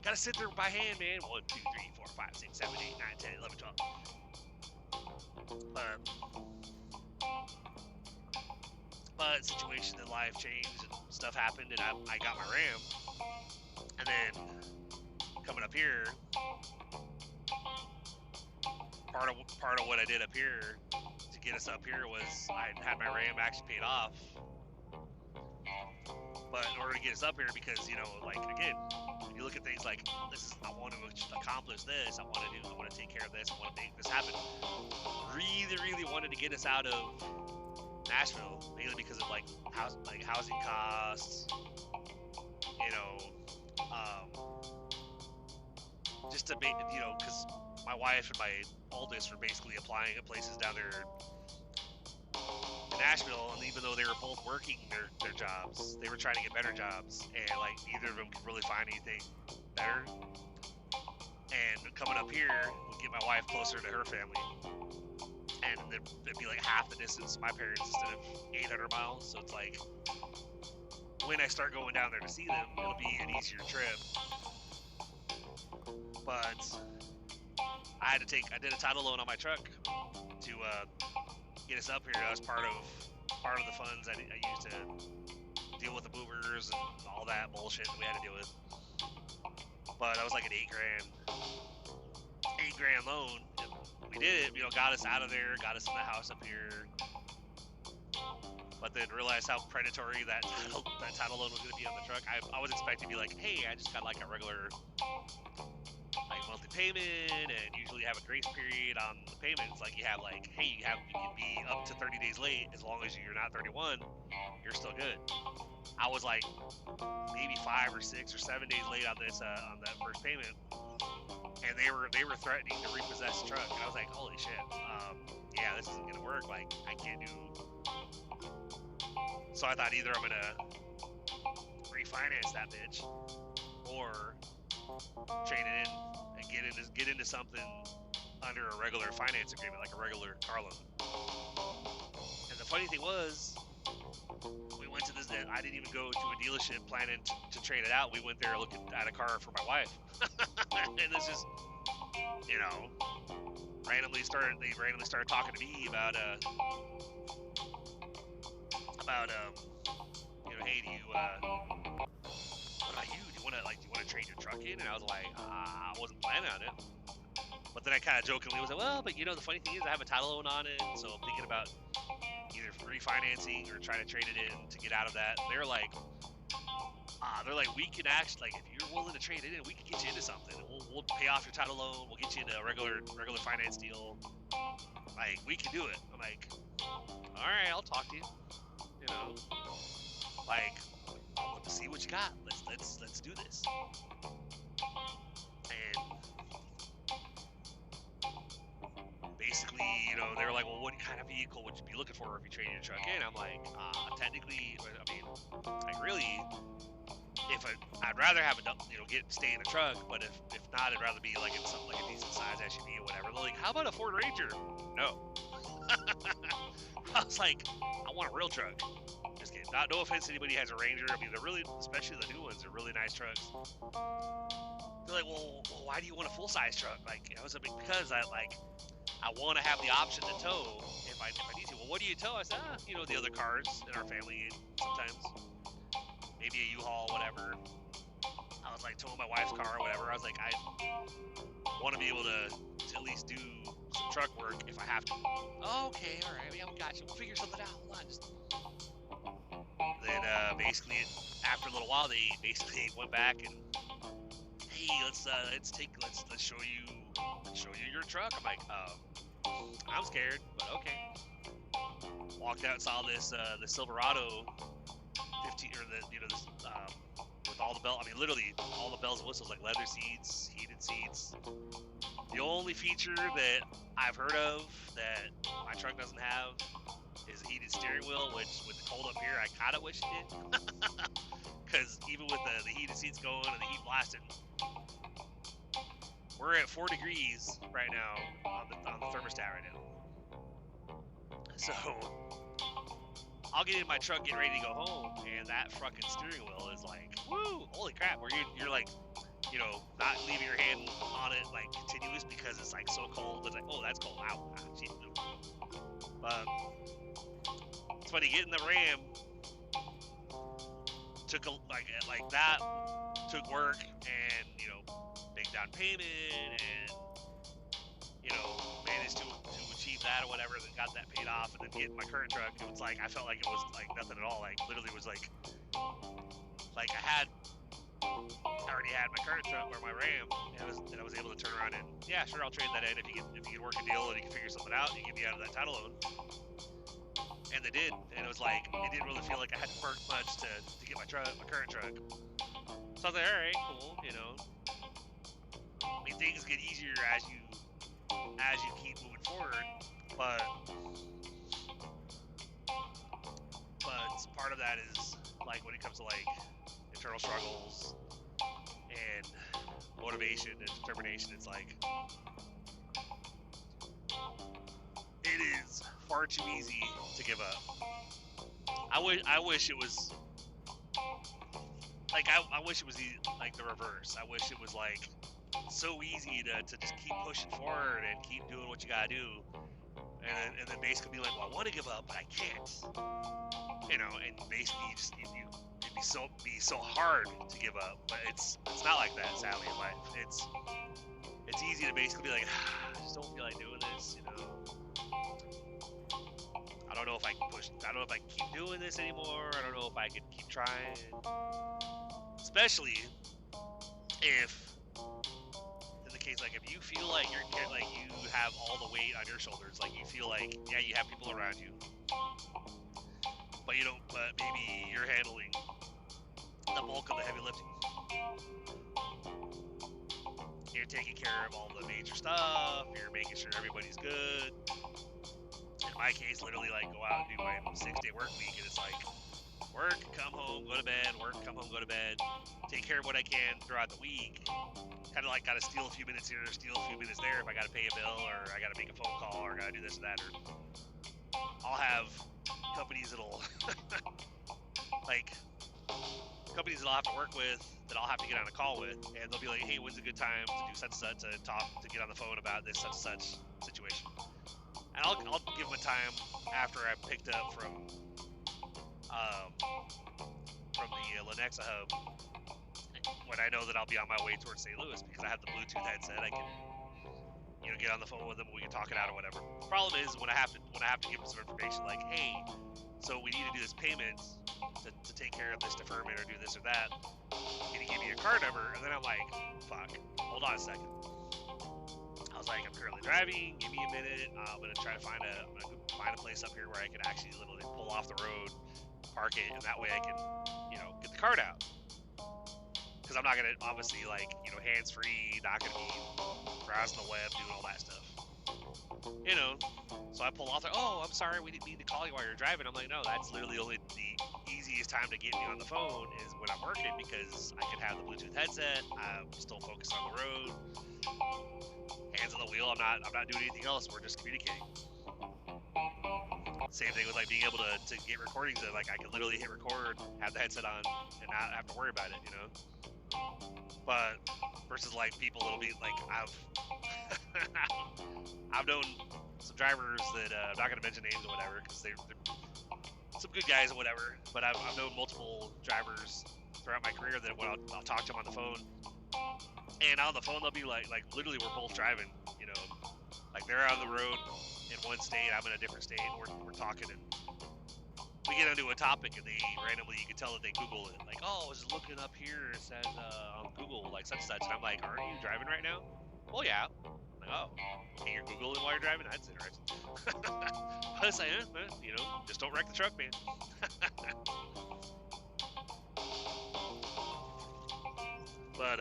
Gotta sit there by hand, man. 1, 2, 3, 4, 5, 6, 7, 8, 9, 10, 11, 12. But But situations in life changed and stuff happened, and I got my Ram. And then coming up here, part of what I did up here to get us up here was I had my Ram actually paid off. But in order to get us up here, because like again, when you look at things like this, I want to accomplish this, I want to take care of this, I want to make this happen. Really wanted to get us out of Nashville, mainly because of like housing costs, just to make because my wife and my oldest were basically applying at places down there in Nashville, and even though they were both working their jobs, they were trying to get better jobs, and like neither of them could really find anything better. And coming up here would get my wife closer to her family, and it'd be like half the distance to my parents instead of 800 miles. So it's like when I start going down there to see them, it'll be an easier trip. But I did a title loan on my truck to get us up here. That was part of the funds I used to deal with the movers and all that bullshit that we had to deal with. But that was like an $8,000 loan. We did it, got us out of there, got us in the house up here. But then realized how predatory that title loan was going to be on the truck. I was expecting to be like, hey, I just got like a regular monthly payment, and usually have a grace period on the payments. Like you have hey, you can be up to 30 days late as long as you're not 31, you're still good. I was like maybe 5 or 6 or 7 days late on this on that first payment, and they were threatening to repossess the truck, and I was like, holy shit, yeah, this isn't gonna work. Like I can't do. So I thought either I'm gonna refinance that bitch or trade it in and get into something under a regular finance agreement, like a regular car loan. And the funny thing was, we went to this. I didn't even go to a dealership planning to trade it out. We went there looking at a car for my wife, and this just, randomly started talking to me about hey, do you what about you? Do you want to trade your truck in? And I was like, I wasn't planning on it. But then I kind of jokingly was like, well, but the funny thing is I have a title loan on it, so I'm thinking about either refinancing or trying to trade it in to get out of that. They're like, we can actually, if you're willing to trade it in, we can get you into something. We'll pay off your title loan. We'll get you into a regular finance deal. Like, we can do it. I'm like, all right, I'll talk to you. Like, let's see what you got. Let's do this. And basically, they were like, well, what kind of vehicle would you be looking for if you traded your truck in? I'm like, technically, really, I'd rather have stay in a truck, but if not, I'd rather be like in something like a decent size SUV or whatever. They're like, how about a Ford Ranger? No. I was like, I want a real truck. Just kidding. No offense to anybody who has a Ranger. They're really, especially the new ones, they're really nice trucks. They're like, well, why do you want a full-size truck? Like, I was like, because I want to have the option to tow if I need to. Well, what do you tow? I said, the other cars in our family sometimes. Maybe a U-Haul, whatever. I was like towing my wife's car or whatever. I was like, I want to be able to at least do some truck work if I have to. Oh, okay, all right, yeah, we got you. We'll figure something out. Hold on, Then basically, after a little while, they basically went back and, hey, let's show you your truck. I'm like, I'm scared, but okay. Walked out and saw this the Silverado 15 or this with all the literally all the bells and whistles, like leather seats, heated seats. The only feature that I've heard of that my truck doesn't have is a heated steering wheel, which with the cold up here, I kind of wish it did. Because even with the heated seats going and the heat blasting, we're at 4 degrees right now on the thermostat right now. So I'll get in my truck, get ready to go home, and that fucking steering wheel is like, woo, holy crap, where you're like, not leaving your hand on it like continuous because it's like so cold. It's like, oh, that's cold. Ow, geez. But it's funny, getting the Ram took like that took work and, you know, big down payment and, you know, managed to achieve that or whatever, then got that paid off, and then getting my current truck, it was like, I felt like it was like nothing at all. Like literally was like I already had my current truck or my Ram, and I was able to turn around and, yeah, sure, I'll trade that in if you can work a deal and you can figure something out and you get me out of that title loan. And they did, and it was like, it didn't really feel like I had to work much to get my current truck. So I was like, all right, cool, you know. I mean, things get easier as you keep moving forward, but part of that is like when it comes to like internal struggles and motivation and determination, it's like it is far too easy to give up. I wish it was like I wish it was like the reverse. I wish it was like so easy to just keep pushing forward and keep doing what you gotta do, and then basically be like, well, I want to give up, but I can't. You know, and basically it'd be so hard to give up, but it's not like that, sadly, in life. It's easy to basically be like, I just don't feel like doing this, you know. I don't know if I can push. I don't know if I can keep doing this anymore. I don't know if I can keep trying. Especially if, in the case, like if you feel like you have all the weight on your shoulders, like you feel like, yeah, you have people around you, but you don't. But maybe you're handling the bulk of the heavy lifting. You're taking care of all the major stuff. You're making sure everybody's good. In my case, literally, like, go out and do my 6-day work week, and it's like work, come home, go to bed, work, come home, go to bed, take care of what I can throughout the week. Kind of like, gotta steal a few minutes here, steal a few minutes there if I gotta pay a bill, or I gotta make a phone call, or I gotta do this or that, or I'll have companies that'll like companies that I'll have to work with, that I'll have to get on a call with, and they'll be like, hey, when's a good time to do such and such, to talk, to get on the phone about this such and such situation. And I'll give them a time after I picked up from the Lenexa hub, when I know that I'll be on my way towards St. Louis, because I have the Bluetooth headset. I can, you know, get on the phone with them, we can talk it out or whatever. The problem is when I have to give them some information, like, hey, so we need to do this payment to take care of this deferment or do this or that. Can you give me your card number? And then I'm like, fuck, hold on a second. I was like, I'm currently driving, give me a minute. I'm gonna find a place up here where I can actually literally pull off the road, park it, and that way I can, you know, get the card out. Because I'm not gonna, obviously, like, you know, hands-free, not gonna be browsing the web, doing all that stuff. You know, so I pull off there, oh, I'm sorry, we didn't mean to call you while you're driving. I'm like, no, that's literally only the easiest time to get me on the phone is when I'm working, because I can have the Bluetooth headset, I'm still focused on the road, hands on the wheel, I'm not doing anything else, we're just communicating. Same thing with like being able to get recordings of, like, I can literally hit record, have the headset on, and not have to worry about it, you know? But versus like people that'll be like, I've known some drivers that I'm not gonna mention names or whatever, because they're some good guys or whatever. But I've known multiple drivers throughout my career that when I'll talk to them on the phone, and on the phone they'll be like literally we're both driving, you know, like they're on the road in one state, I'm in a different state, and we're talking, and we get into a topic, and they randomly, you can tell that they Google it. Like, oh, I was looking up here, it says on Google, like, such and such. And I'm like, aren't you driving right now? Well, yeah. I'm like, oh, okay, you're Googling while you're driving? That's interesting. I was like, you know, just don't wreck the truck, man. But,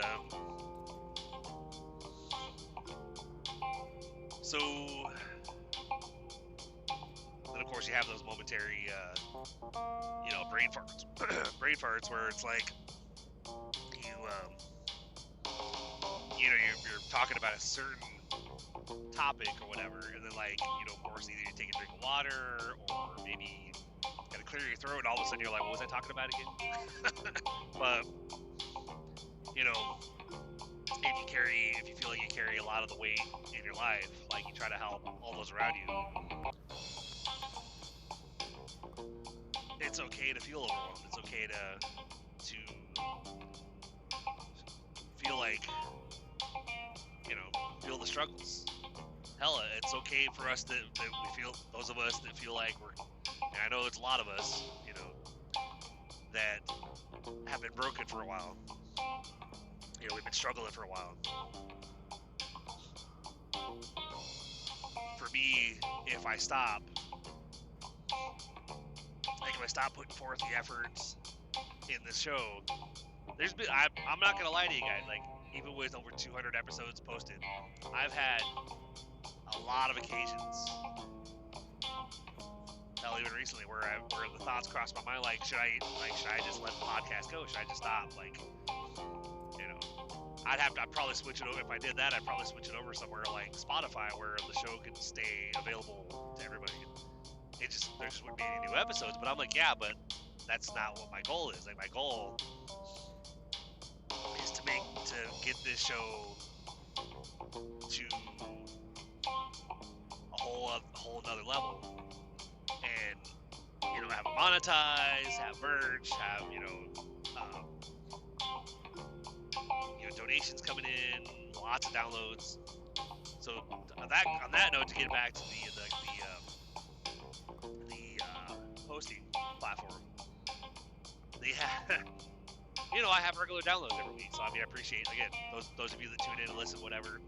so, then of course you have those momentary, you know, brain farts, where it's like you know, you're talking about a certain topic or whatever, and then, like, you know, of course, either you take a drink of water, or maybe you gotta clear your throat, and all of a sudden you're like, what was I talking about again? But, you know, if you feel like you carry a lot of the weight in your life, like, you try to help all those around you. it's okay to feel overwhelmed. It's okay to feel like, feel the struggles. Hell, it's okay for us that we feel, those of us that feel like we're, and I know there's a lot of us, that have been broken for a while. We've been struggling for a while. For me, if I stop putting forth the efforts in this show, I'm not gonna lie to you guys, like, even with over 200 episodes posted, I've had a lot of occasions, hell, even recently, where the thoughts crossed my mind, like, should I just let the podcast go? Should I just stop? Like, I'd probably switch it over. If I did that, I'd probably switch it over somewhere like Spotify, where the show could stay available to everybody. There just wouldn't be any new episodes. But I'm like, yeah, but that's not what my goal is. Like, my goal is to get this show to a whole another level, and have it monetized, have merch, have donations coming in, lots of downloads. So on that note, to get back to the hosting platform, they have, I have regular downloads every week. So I appreciate, again, those of you that tune in and listen, whatever.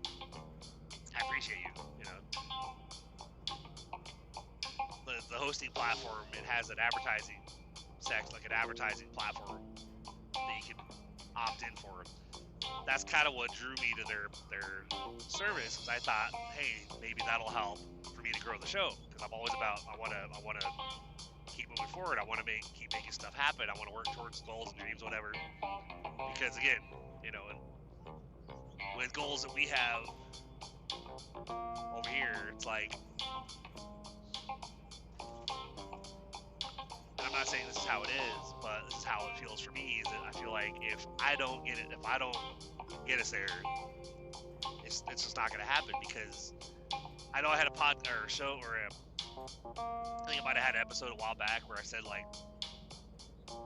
I appreciate you. The hosting platform, it has an advertising section, like an advertising platform that you can opt in for. That's kind of what drew me to their service, because I thought, hey, maybe that'll help for me to grow the show, because I'm always about, I want to keep moving forward. I want to keep making stuff happen. I want to work towards goals and dreams, whatever. Because again, with goals that we have over here, it's like, I'm not saying this is how it is, but this is how it feels for me. Is that I feel like if I don't get us there, it's just not going to happen. Because I know I had a show, or I think I might have had an episode a while back where I said, like,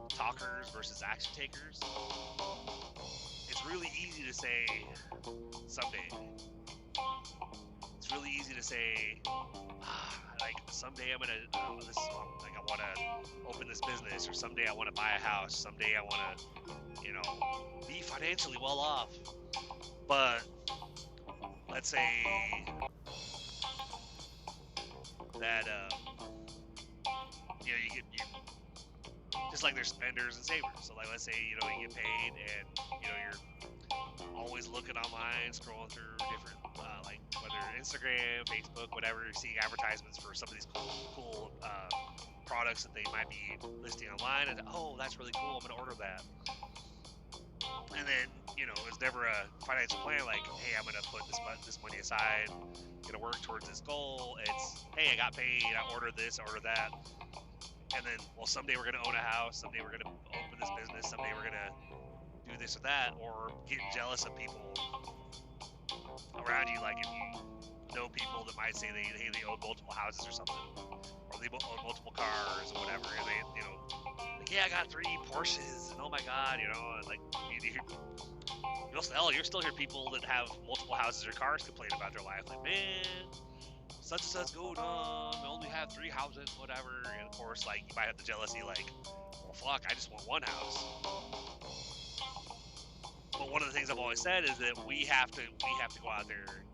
talkers versus action takers. It's really easy to say someday. It's really easy to say, like, someday I'm gonna, I want to open this business, or someday I want to buy a house, someday I want to, be financially well off. But let's say that, you just like there's spenders and savers. So, like, let's say, you get paid, and, you're always looking online, scrolling through different, like, whether Instagram, Facebook, whatever, you're seeing advertisements for some of these cool products that they might be listing online, and, oh, that's really cool, I'm going to order that. And then, it's never a financial plan, like, hey, I'm going to put this money aside, going to work towards this goal. It's, hey, I got paid, I ordered this, I ordered that. And then, well, someday we're going to own a house, someday we're going to open this business, someday we're going to do this or that, or getting jealous of people around you. Like, if you know people that might say they own multiple houses or something, or they own multiple cars or whatever, and they, like, yeah, I got 3 Porsches, and oh my God, and like, you'll still hear people that have multiple houses or cars complain about their life, like, man, such and such going on, I only have 3 houses, whatever. And of course, like, you might have the jealousy, like, well, fuck, I just want 1 house. But one of the things I've always said is that we have to go out there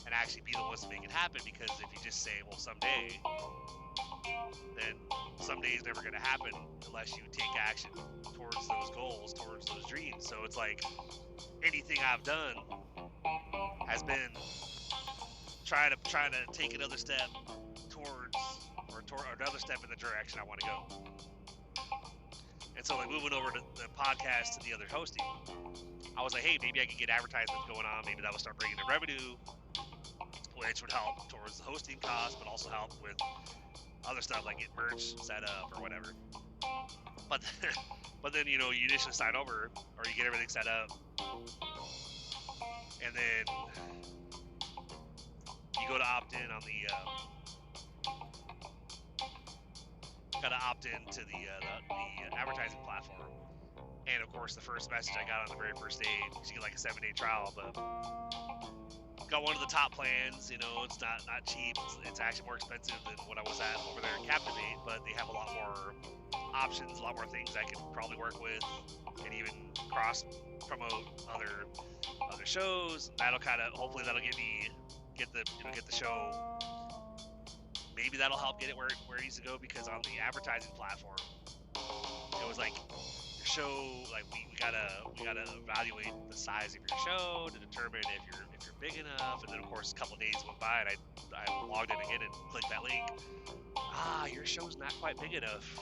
and actually be the ones to make it happen. Because if you just say, well, someday, then someday is never going to happen unless you take action towards those goals, towards those dreams. So it's like, anything I've done has been trying to take another step towards, or another step in the direction I want to go. And so, like, moving over to the podcast to the other hosting, I was like, hey, maybe I can get advertisements going on. Maybe that will start bringing in revenue, which would help towards the hosting costs, but also help with other stuff, like get merch set up or whatever. But then, you initially sign over, or you get everything set up, and then you go to opt in on the gotta opt into the advertising platform. And of course, the first message I got on the very first day, you get like a 7-day trial, but got one of the top plans. You know, it's not cheap. It's actually more expensive than what I was at over there at Captivate, but they have a lot more options, a lot more things I could probably work with, and even cross promote other shows. That'll kind of, hopefully that'll get the show. Maybe that'll help get it where it needs to go, because on the advertising platform, it was like your show, like we gotta evaluate the size of your show to determine if you're big enough. And then of course a couple days went by and I logged in again and clicked that link. Your show's not quite big enough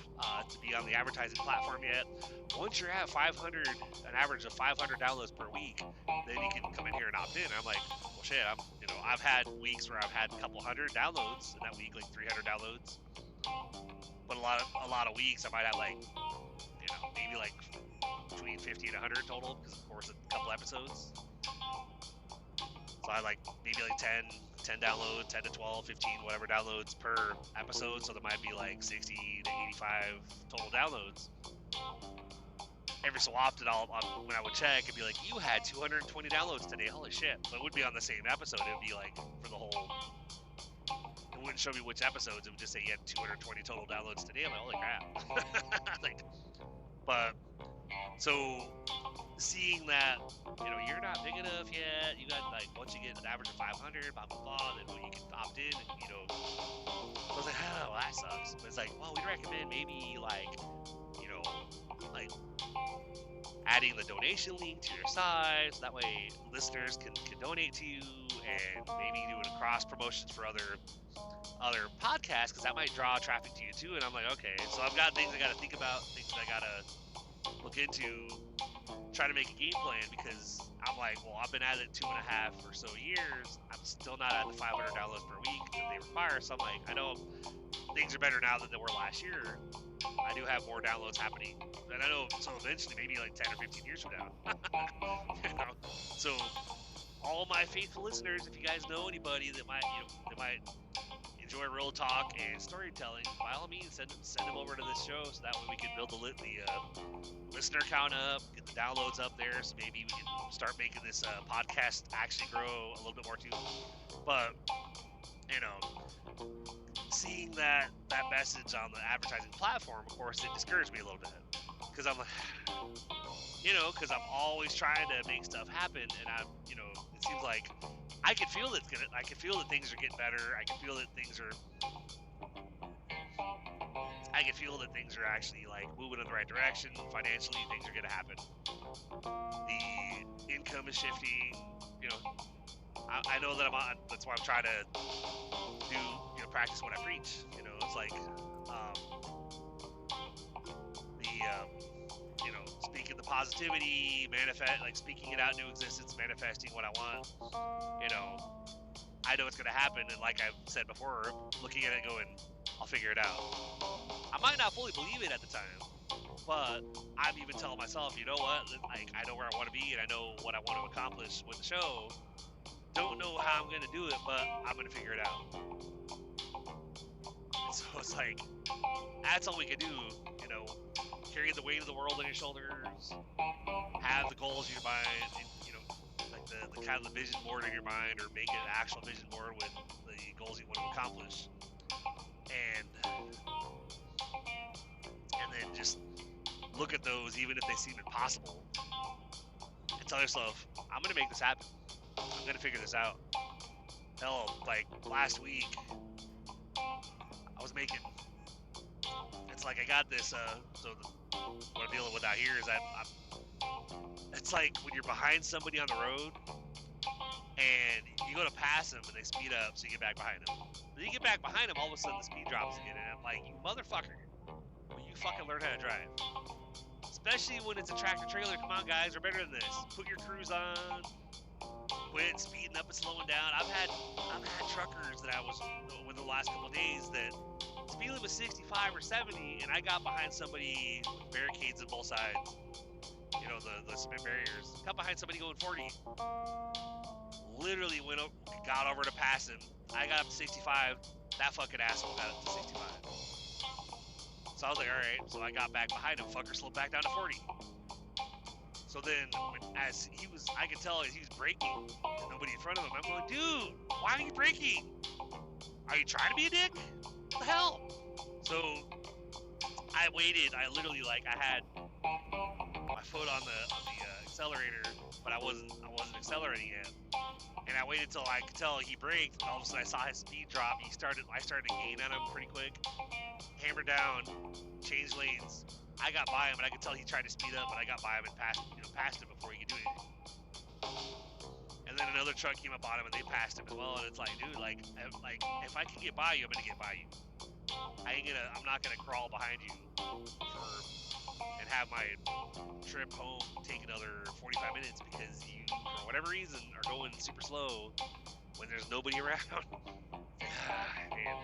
to be on the advertising platform yet. Once you're at 500, an average of 500 downloads per week, then you can come in here and opt in. I'm like, well, shit, I've had weeks where I've had a couple hundred downloads in that week, like 300 downloads. But a lot of weeks I might have like, maybe like between 50 and 100 total, because of course a couple episodes. So I like maybe like 10 downloads, 10 to 12, 15, whatever downloads per episode. So there might be like 60 to 85 total downloads. Every so often, when I would check, it'd be like, you had 220 downloads today. Holy shit. But it would be on the same episode. It would be like for the whole, it wouldn't show me which episodes. It would just say you had 220 total downloads today. I'm like, holy crap. So seeing that, you're not big enough yet, you got like, once you get an average of 500, blah, blah, blah, then you can opt in, and, I was like, oh, well, that sucks. But it's like, well, we'd recommend maybe like adding the donation link to your site, so that way listeners can donate to you, and maybe doing cross promotions for other podcasts, because that might draw traffic to you too. And I'm like, okay, so I've got things I got to think about, things I got to look into, try to make a game plan, because I'm like, well, I've been at it 2.5 or so years. I'm still not at the 500 downloads per week that they require. So I'm like, I know things are better now than they were last year. I do have more downloads happening, and I know, so eventually, maybe like 10 or 15 years from now. So all my faithful listeners, if you guys know anybody that might enjoy real talk and storytelling, by all means, send them over to this show, so that way we can build the listener count up, get the downloads up there, so maybe we can start making this podcast actually grow a little bit more too. But seeing that message on the advertising platform, of course, it discouraged me a little bit, because I'm like, because I'm always trying to make stuff happen, and I'm, it seems like I can feel that things are getting better. I can feel that things are actually like moving in the right direction. Financially, things are going to happen. The income is shifting. I know that I'm on. That's why I'm trying to do, practice what I preach. It's like speaking the positivity, speaking it out into existence, manifesting what I want. I know it's going to happen, and like I've said before, looking at it going, I'll figure it out. I might not fully believe it at the time, but I'm even telling myself, you know what, like, I know where I want to be, and I know what I want to accomplish with the show. Don't know how I'm going to do it, but I'm going to figure it out. And so it's like, that's all we can do, carry the weight of the world on your shoulders, have the goals in your mind, and, like the kind of the vision board in your mind, or make it an actual vision board with the goals you want to accomplish, and then just look at those, even if they seem impossible, and tell yourself, I'm going to make this happen. I'm going to figure this out. Hell, like last week, I was making, it's like I got this, what I'm dealing with out here is that it's like when you're behind somebody on the road, and you go to pass them, and they speed up, so you get back behind them. Then you get back behind them, all of a sudden the speed drops again, and I'm like, you motherfucker, will you fucking learn how to drive? Especially when it's a tractor trailer. Come on, guys, we're better than this. Put your cruise on. Quit speeding up and slowing down. I've had truckers that I was with the last couple of days that speed limit was 65 or 70, and I got behind somebody with barricades on both sides. The cement barriers. Got behind somebody going 40. Literally got over to pass him. I got up to 65. That fucking asshole got up to 65. So I was like, all right. So I got back behind him. Fucker slowed back down to 40. So then, as he was, I could tell as he was braking, and nobody in front of him. I'm going, dude, why are you braking? Are you trying to be a dick? What the hell? So I waited. I literally I had my foot on the accelerator, but I wasn't accelerating yet. And I waited till I could tell he braked. And all of a sudden, I saw his speed drop. I started to gain on him pretty quick. Hammer down, change lanes. I got by him, and I could tell he tried to speed up, but I got by him and passed him before he could do anything. And then another truck came up on him, and they passed him as well. And it's like, dude, if I can get by you, I'm gonna get by you. I'm not gonna crawl behind you and have my trip home take another 45 minutes because you, for whatever reason, are going super slow when there's nobody around. Man.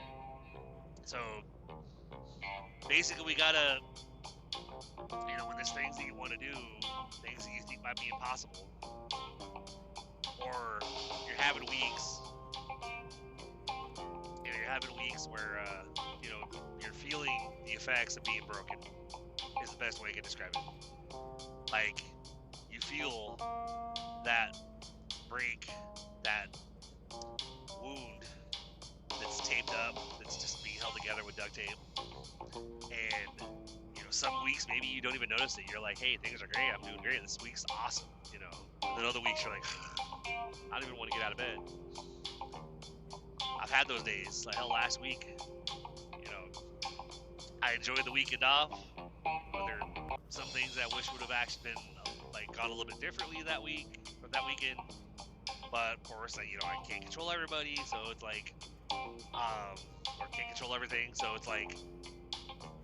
So basically, we gotta, when there's things that you want to do, things that you think might be impossible, or you're having weeks, where you're feeling the effects of being broken. Is the best way I can describe it. Like, you feel that break, that wound that's taped up, that's just being held together with duct tape. And, some weeks maybe you don't even notice it. You're like, hey, things are great. I'm doing great. This week's awesome. And then other weeks you're like, I don't even want to get out of bed. I've had those days. Like, hell, last week, I enjoyed the weekend off. There are some things that I wish would have actually been gone a little bit differently that week or that weekend. But of course, I can't control everybody, so it's like, or can't control everything. So it's like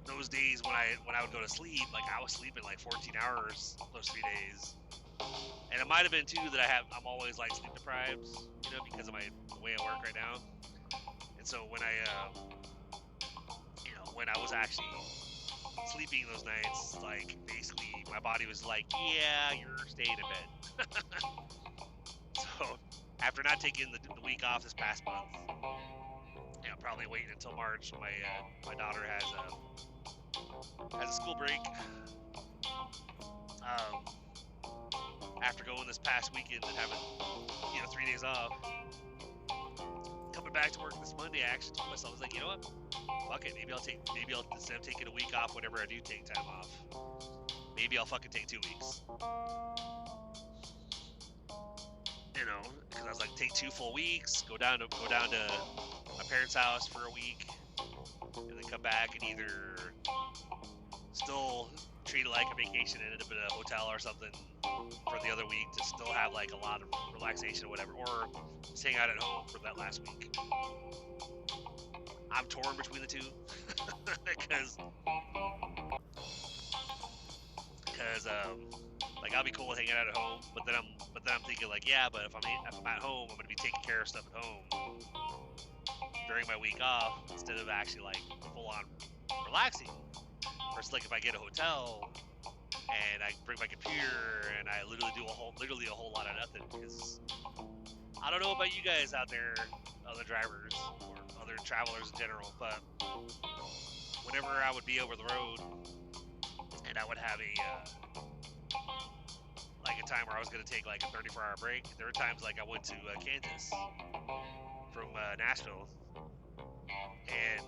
those days when I would go to sleep, I was sleeping 14 hours those 3 days. And it might have been too that I'm always sleep deprived, because of the way I work right now. And so when I was actually sleeping those nights, basically my body was like, yeah, you're staying in bed. So after not taking the week off this past month, probably waiting until March when my daughter has a school break. After going this past weekend and having 3 days off, coming back to work this Monday, I actually told myself, I was like, you know what? Fuck it. Maybe I'll instead of taking a week off, whenever I do take time off, maybe I'll fucking take 2 weeks. Because I was like, take 2 full weeks, go down to my parents' house for a week, and then come back and either still treat it like a vacation and end up in a hotel or something for the other week to still have a lot of relaxation or whatever, or just hang out at home for that last week. I'm torn between the two because I'll be cool with hanging out at home, but then I'm thinking yeah, but if I'm at home, I'm gonna be taking care of stuff at home during my week off instead of actually full on relaxing. Versus if I get a hotel and I bring my computer and I literally do a whole lot of nothing, because I don't know about you guys out there, other drivers or other travelers in general, but whenever I would be over the road and I would have a time where I was going to take a 34-hour break, there were times I went to Kansas from Nashville, and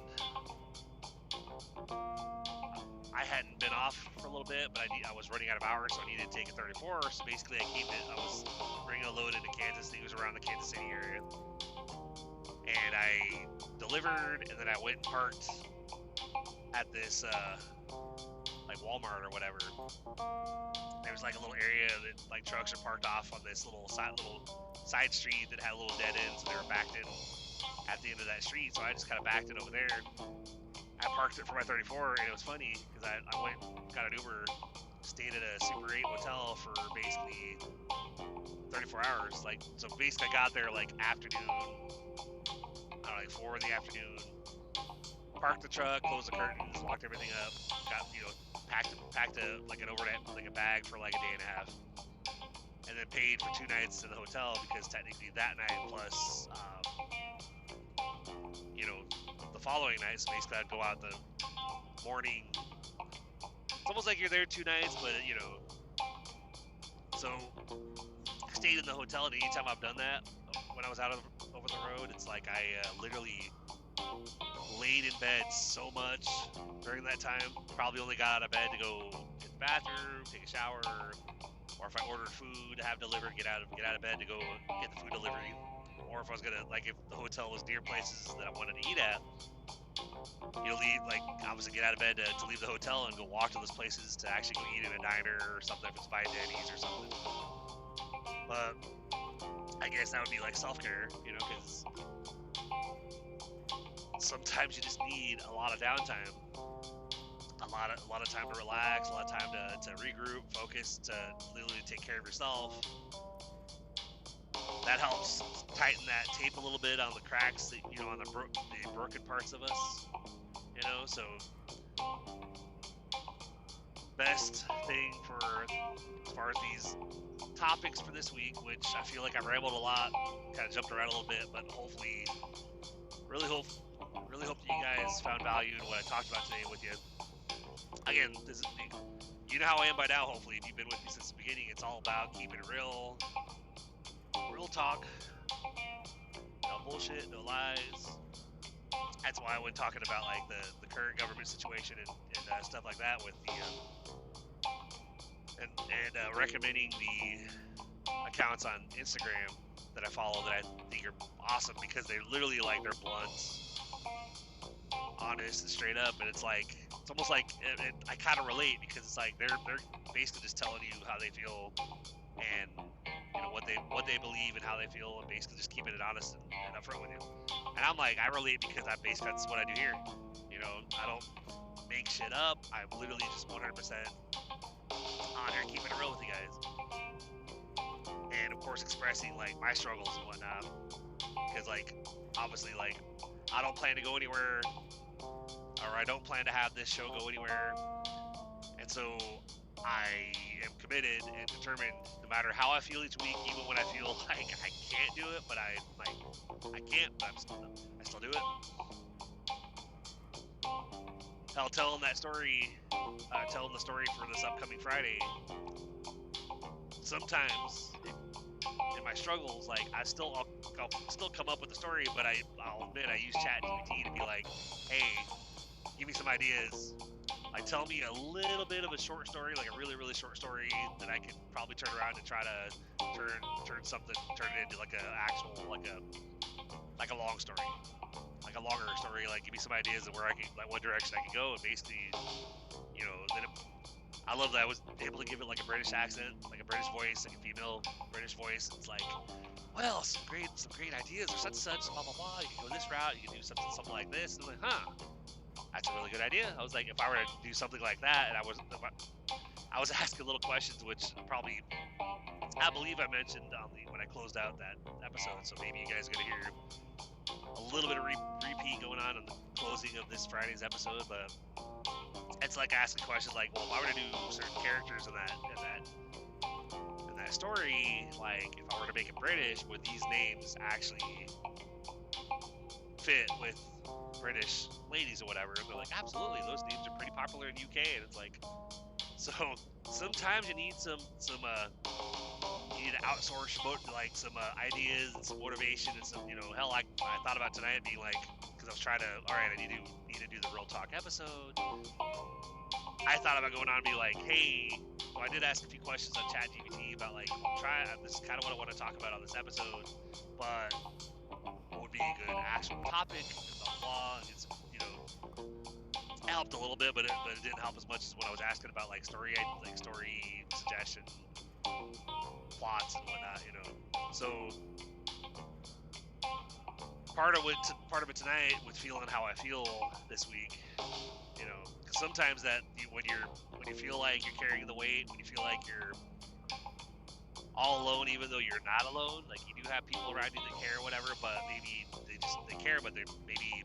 I hadn't been off for a little bit, but I was running out of hours, so I needed to take a 34. So basically, I was bringing a load into Kansas. It was around the Kansas City area, and I delivered, and then I went and parked at this Walmart or whatever. There was a little area that trucks are parked off on this little side street that had a little dead end, so they were backed in at the end of that street. So I just kind of backed it over there. I parked it for my 34, and it was funny because I went, got an Uber, stayed at a Super 8 hotel for basically 34 hours. So basically I got there afternoon, I don't know, 4 in the afternoon, parked the truck, closed the curtains, locked everything up, got, packed an overnight, a bag for a day and a half, and then paid for 2 nights in the hotel, because technically that night plus, the following night. So basically, I'd go out the morning. It's almost like you're there 2 nights, but you know. So I stayed in the hotel, and anytime I've done that, when I was over the road, it's like I literally laid in bed so much during that time. Probably only got out of bed to go to the bathroom, take a shower, or if I ordered food to have delivered, get out of bed to go get the food delivery. Or if I was gonna, like, if the hotel was near places that I wanted to eat at, leave, like, obviously get out of bed to leave the hotel and go walk to those places to actually go eat in a diner or something, if it's by Denny's or something. But I guess that would be like self-care, because sometimes you just need a lot of downtime, a lot of time to relax, a lot of time to regroup, focus, to literally take care of yourself. That helps tighten that tape a little bit on the cracks that, on the broken parts of us, so best thing for as far as these topics for this week, which I feel like I rambled a lot, kind of jumped around a little bit, but hopefully, really hope that you guys found value in what I talked about today with you. Again, this is, you know how I am by now, hopefully, if you've been with me since the beginning. It's all about keeping it real talk, no bullshit, no lies. That's why when talking about like the current government situation and stuff like that, with the and recommending the accounts on Instagram that I follow that I think are awesome, because they're literally like, they're blunt, honest, and straight up, and it's almost like I kind of relate, because it's like they're basically just telling you how they feel and what they believe and how they feel, and basically just keeping it honest and upfront with you. And I'm like, I relate, because basically that's what I do here. I don't make shit up. I'm literally just 100% on here keeping it real with you guys, and of course expressing like my struggles and whatnot, because like obviously like I don't plan to go anywhere, or I don't plan to have this show go anywhere, and so I am committed and determined, no matter how I feel each week, even when I feel like I can't do it, but I can't, but I still do it. Hell, telling the story for this upcoming Friday, sometimes in my struggles, like I'll still come up with the story, but I'll admit I use ChatGPT to be like, hey, give me some ideas. Like, tell me a little bit of a short story, like a really, really short story that I could probably turn around and try to turn it into like a actual, like a long story, like a longer story. Like, give me some ideas of where I can, like, what direction I can go, and basically, then I love that I was able to give it like a British accent, like a British voice, like a female British voice. It's like, well, some great ideas, or such and such, blah blah blah. You can go this route, you can do something like this, and I'm like, huh. That's a really good idea. I was like, if I were to do something like that, and I was asking little questions, which probably, I believe I mentioned when I closed out that episode, so maybe you guys are going to hear a little bit of repeat going on in the closing of this Friday's episode, but it's like asking questions like, well, if I were to do certain characters in that story, like if I were to make it British, would these names actually fit with British ladies or whatever? And they're like, absolutely, those names are pretty popular in UK. And it's like, so sometimes you need some you need to outsource like some ideas and some motivation and some, hell, I thought about tonight being like, because I was trying to, all right, I need to do the real talk episode. I thought about going on and be like, hey, well, I did ask a few questions on ChatGPT about like, this is kind of what I want to talk about on this episode, but what would be a good actual topic, blah blah, and it's, it helped a little bit, but it didn't help as much as when I was asking about like story suggestion, plots and whatnot, So part of it tonight with feeling how I feel this week, because sometimes that when you feel like you're carrying the weight, when you feel like you're all alone, even though you're not alone, like you do have people around you that care or whatever, but maybe they care, but they maybe,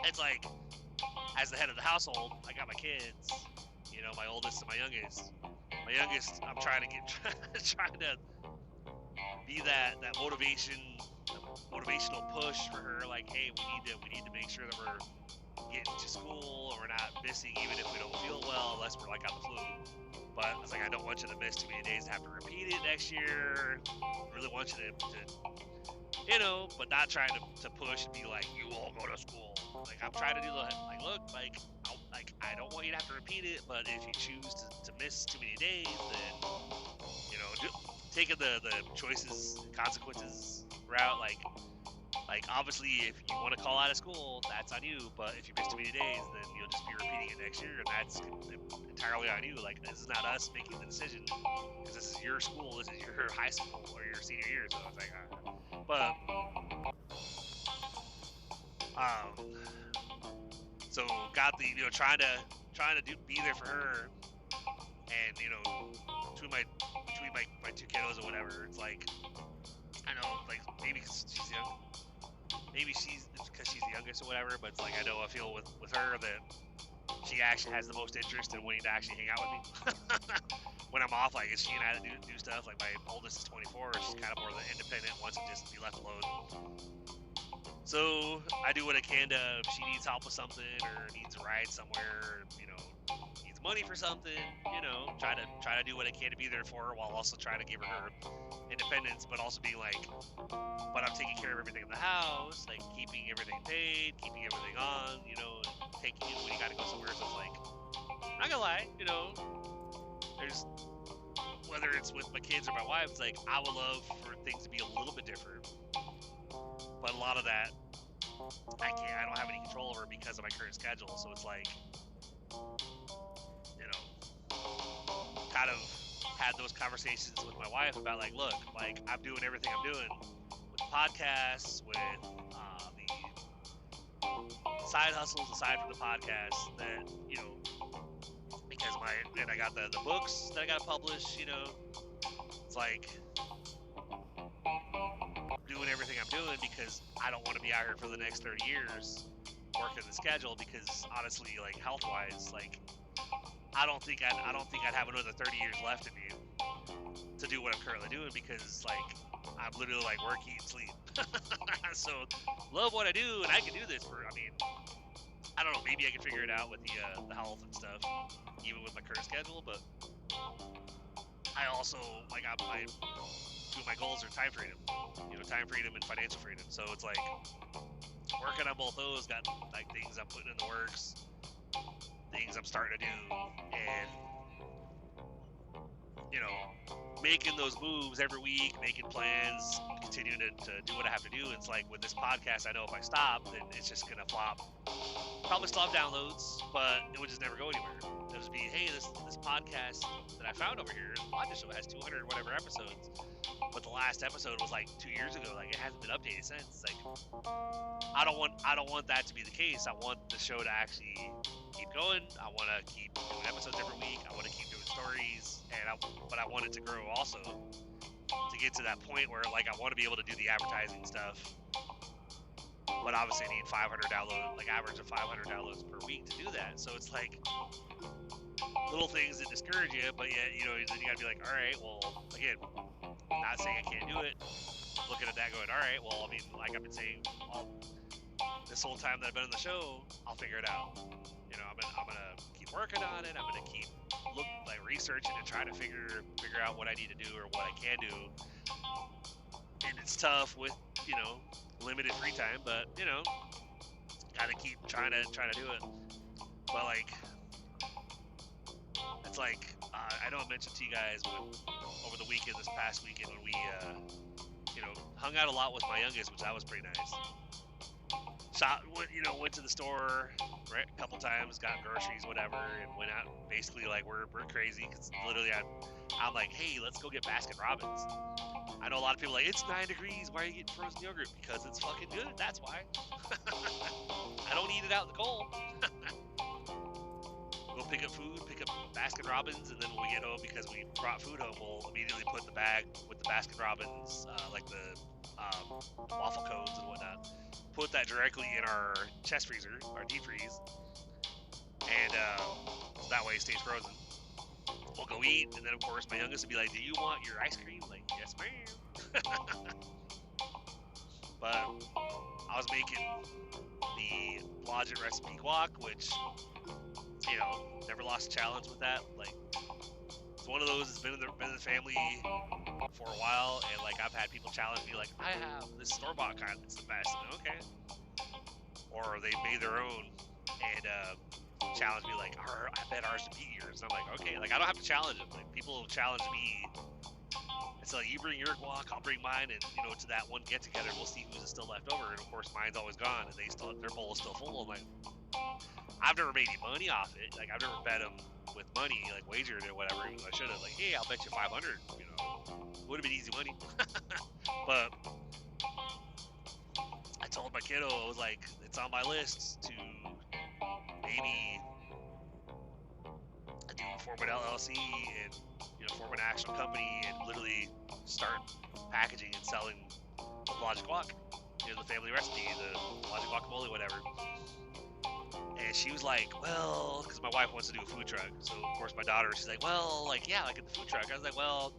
it's like, as the head of the household, I got my kids, my oldest and my youngest. My youngest, I'm trying to be that motivation, motivational push for her, like, hey, we need to make sure that we're getting to school and we're not missing even if we don't feel well, unless we're like on the flu. But I was like, I don't want you to miss too many days and have to repeat it next year. I really want you to but not trying to push and be like, you won't go to school. Like, I'm trying to do like, look, like I don't want you to have to repeat it, but if you choose to miss too many days, then taking the choices consequences route, like obviously if you want to call out of school, that's on you, but if you miss too many days, then you'll just be repeating it next year, and that's entirely on you. Like, this is not us making the decision, because this is your school, this is your high school or your senior year. So it's like, but so got the trying to be there for her, and between my two kiddos or whatever, it's like, I know, like, maybe she's young, maybe she's because she's the youngest or whatever, but it's like, I feel with her that she actually has the most interest in wanting to actually hang out with me. When I'm off, like, it's she and I to do stuff. Like, my oldest is 24, she's kind of more the independent, wants to just be left alone. So I do what I can to, if she needs help with something or needs a ride somewhere, needs money for something, try to do what I can to be there for her, while also trying to give her independence, but also being like, but I'm taking care of everything in the house, like keeping everything paid, keeping everything on, and taking you when you gotta go somewhere. So it's like, I'm not gonna lie, there's, whether it's with my kids or my wife, it's like, I would love for things to be a little bit different, but a lot of that I don't have any control over because of my current schedule. So it's like, kind of had those conversations with my wife about, like, look, like, I'm doing everything I'm doing with podcasts, with the side hustles aside from the podcast, that because I got the books that I got to publish, it's like, doing everything I'm doing because I don't want to be out here for the next 30 years working the schedule, because honestly, like, health wise, like, I don't think I'd have another 30 years left in me to do what I'm currently doing, because, like, I'm literally like work, eat, sleep. So love what I do, and I can do this for, I don't know, maybe I can figure it out with the health and stuff, even with my current schedule. But I also, like, two of my goals are time freedom, time freedom and financial freedom. So it's like, working on both those, got like things I'm putting in the works, things I'm starting to do, and making those moves every week, making plans, continuing to do what I have to do. It's like, with this podcast, I know if I stop, then it's just gonna flop. Probably still have downloads, but it would just never go anywhere. It would just be, hey, this podcast that I found over here, the podcast show, has 200 whatever episodes, but the last episode was like 2 years ago. Like, it hasn't been updated since. It's like, I don't want that to be the case. I want the show to actually keep going. I want to keep doing episodes every week. I want to keep doing stories, but I want it to grow also, to get to that point where, like, I want to be able to do the advertising stuff, but obviously I need 500 downloads, like average of 500 downloads per week to do that. So it's like little things that discourage you, but yet, then you gotta be like, all right, well, again, not saying I can't do it, looking at that going, all right, well, like I've been saying this whole time that I've been on the show, I'll figure it out. I'm gonna keep working on it. I'm gonna keep researching and trying to figure out what I need to do or what I can do. And it's tough with limited free time, but gotta keep trying to do it. But like, it's like, I know I mentioned to you guys over the weekend, this past weekend, when we hung out a lot with my youngest, which that was pretty nice. Went to the store, right, a couple times, got groceries, whatever, and went out. Basically, like, we're crazy, because literally I'm like, hey, let's go get Baskin Robbins. I know a lot of people are like, it's 9 degrees, why are you getting frozen yogurt? Because it's fucking good, that's why. I don't eat it out in the cold. Go pick up food, pick up Baskin Robbins, and then when we get home, because we brought food home, we'll immediately put the bag with the Baskin Robbins, like the waffle cones and whatnot, put that directly in our chest freezer, our deep freeze, and so that way it stays frozen. We'll go eat, and then of course my youngest will be like, do you want your ice cream? Like, yes ma'am. But I was making the Blodgett recipe guac, which, you know, never lost a challenge with that. Like, it's one of those that's been in the family for a while, and like I've had people challenge me, like, I have this store-bought kind, it's the best. I'm like, okay. Or they made their own and challenge me, like, I bet ours would beat yours. And I'm like, okay, like I don't have to challenge them. Like, people challenge me. It's like, you bring your guac, I'll bring mine, and you know, to that one get together, we'll see who's still left over. And of course, mine's always gone, and their bowl is still full. I'm like, I've never made any money off it. Like, I've never bet them with money, like wagered or whatever. Even though I should have, like, hey, I'll bet you 500. You know, would have been easy money. But I told my kiddo, I was like, it's on my list to maybe form an LLC and, you know, form an actual company and literally start packaging and selling the Blodgett guac, you know, the family recipe, the Blodgett guacamole, whatever. And she was like, well, because my wife wants to do a food truck. So, of course, my daughter, she's like, well, like, yeah, like at the food truck. I was like, well,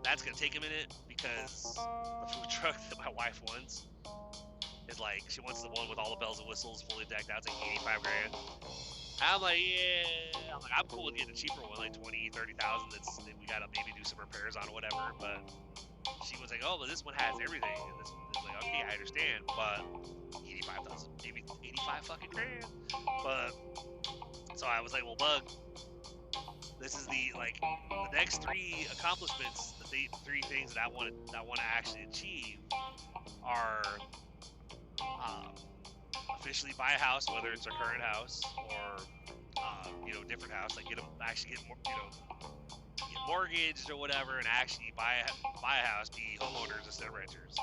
that's going to take a minute because the food truck that my wife wants is like, she wants the one with all the bells and whistles, fully decked out. It's like 85 grand. I'm like, yeah. I'm cool with getting a cheaper one, like 20, 30,000. That we gotta maybe do some repairs on or whatever. But she was like, oh, but this one has everything. And this is like, okay, I understand, but 85,000, maybe 85 fucking grand. But so I was like, well, Bug, this is the next three accomplishments, three things that I want to actually achieve are officially buy a house, whether it's our current house or you know, different house, like get mortgaged or whatever, and actually buy a house, be homeowners instead of renters.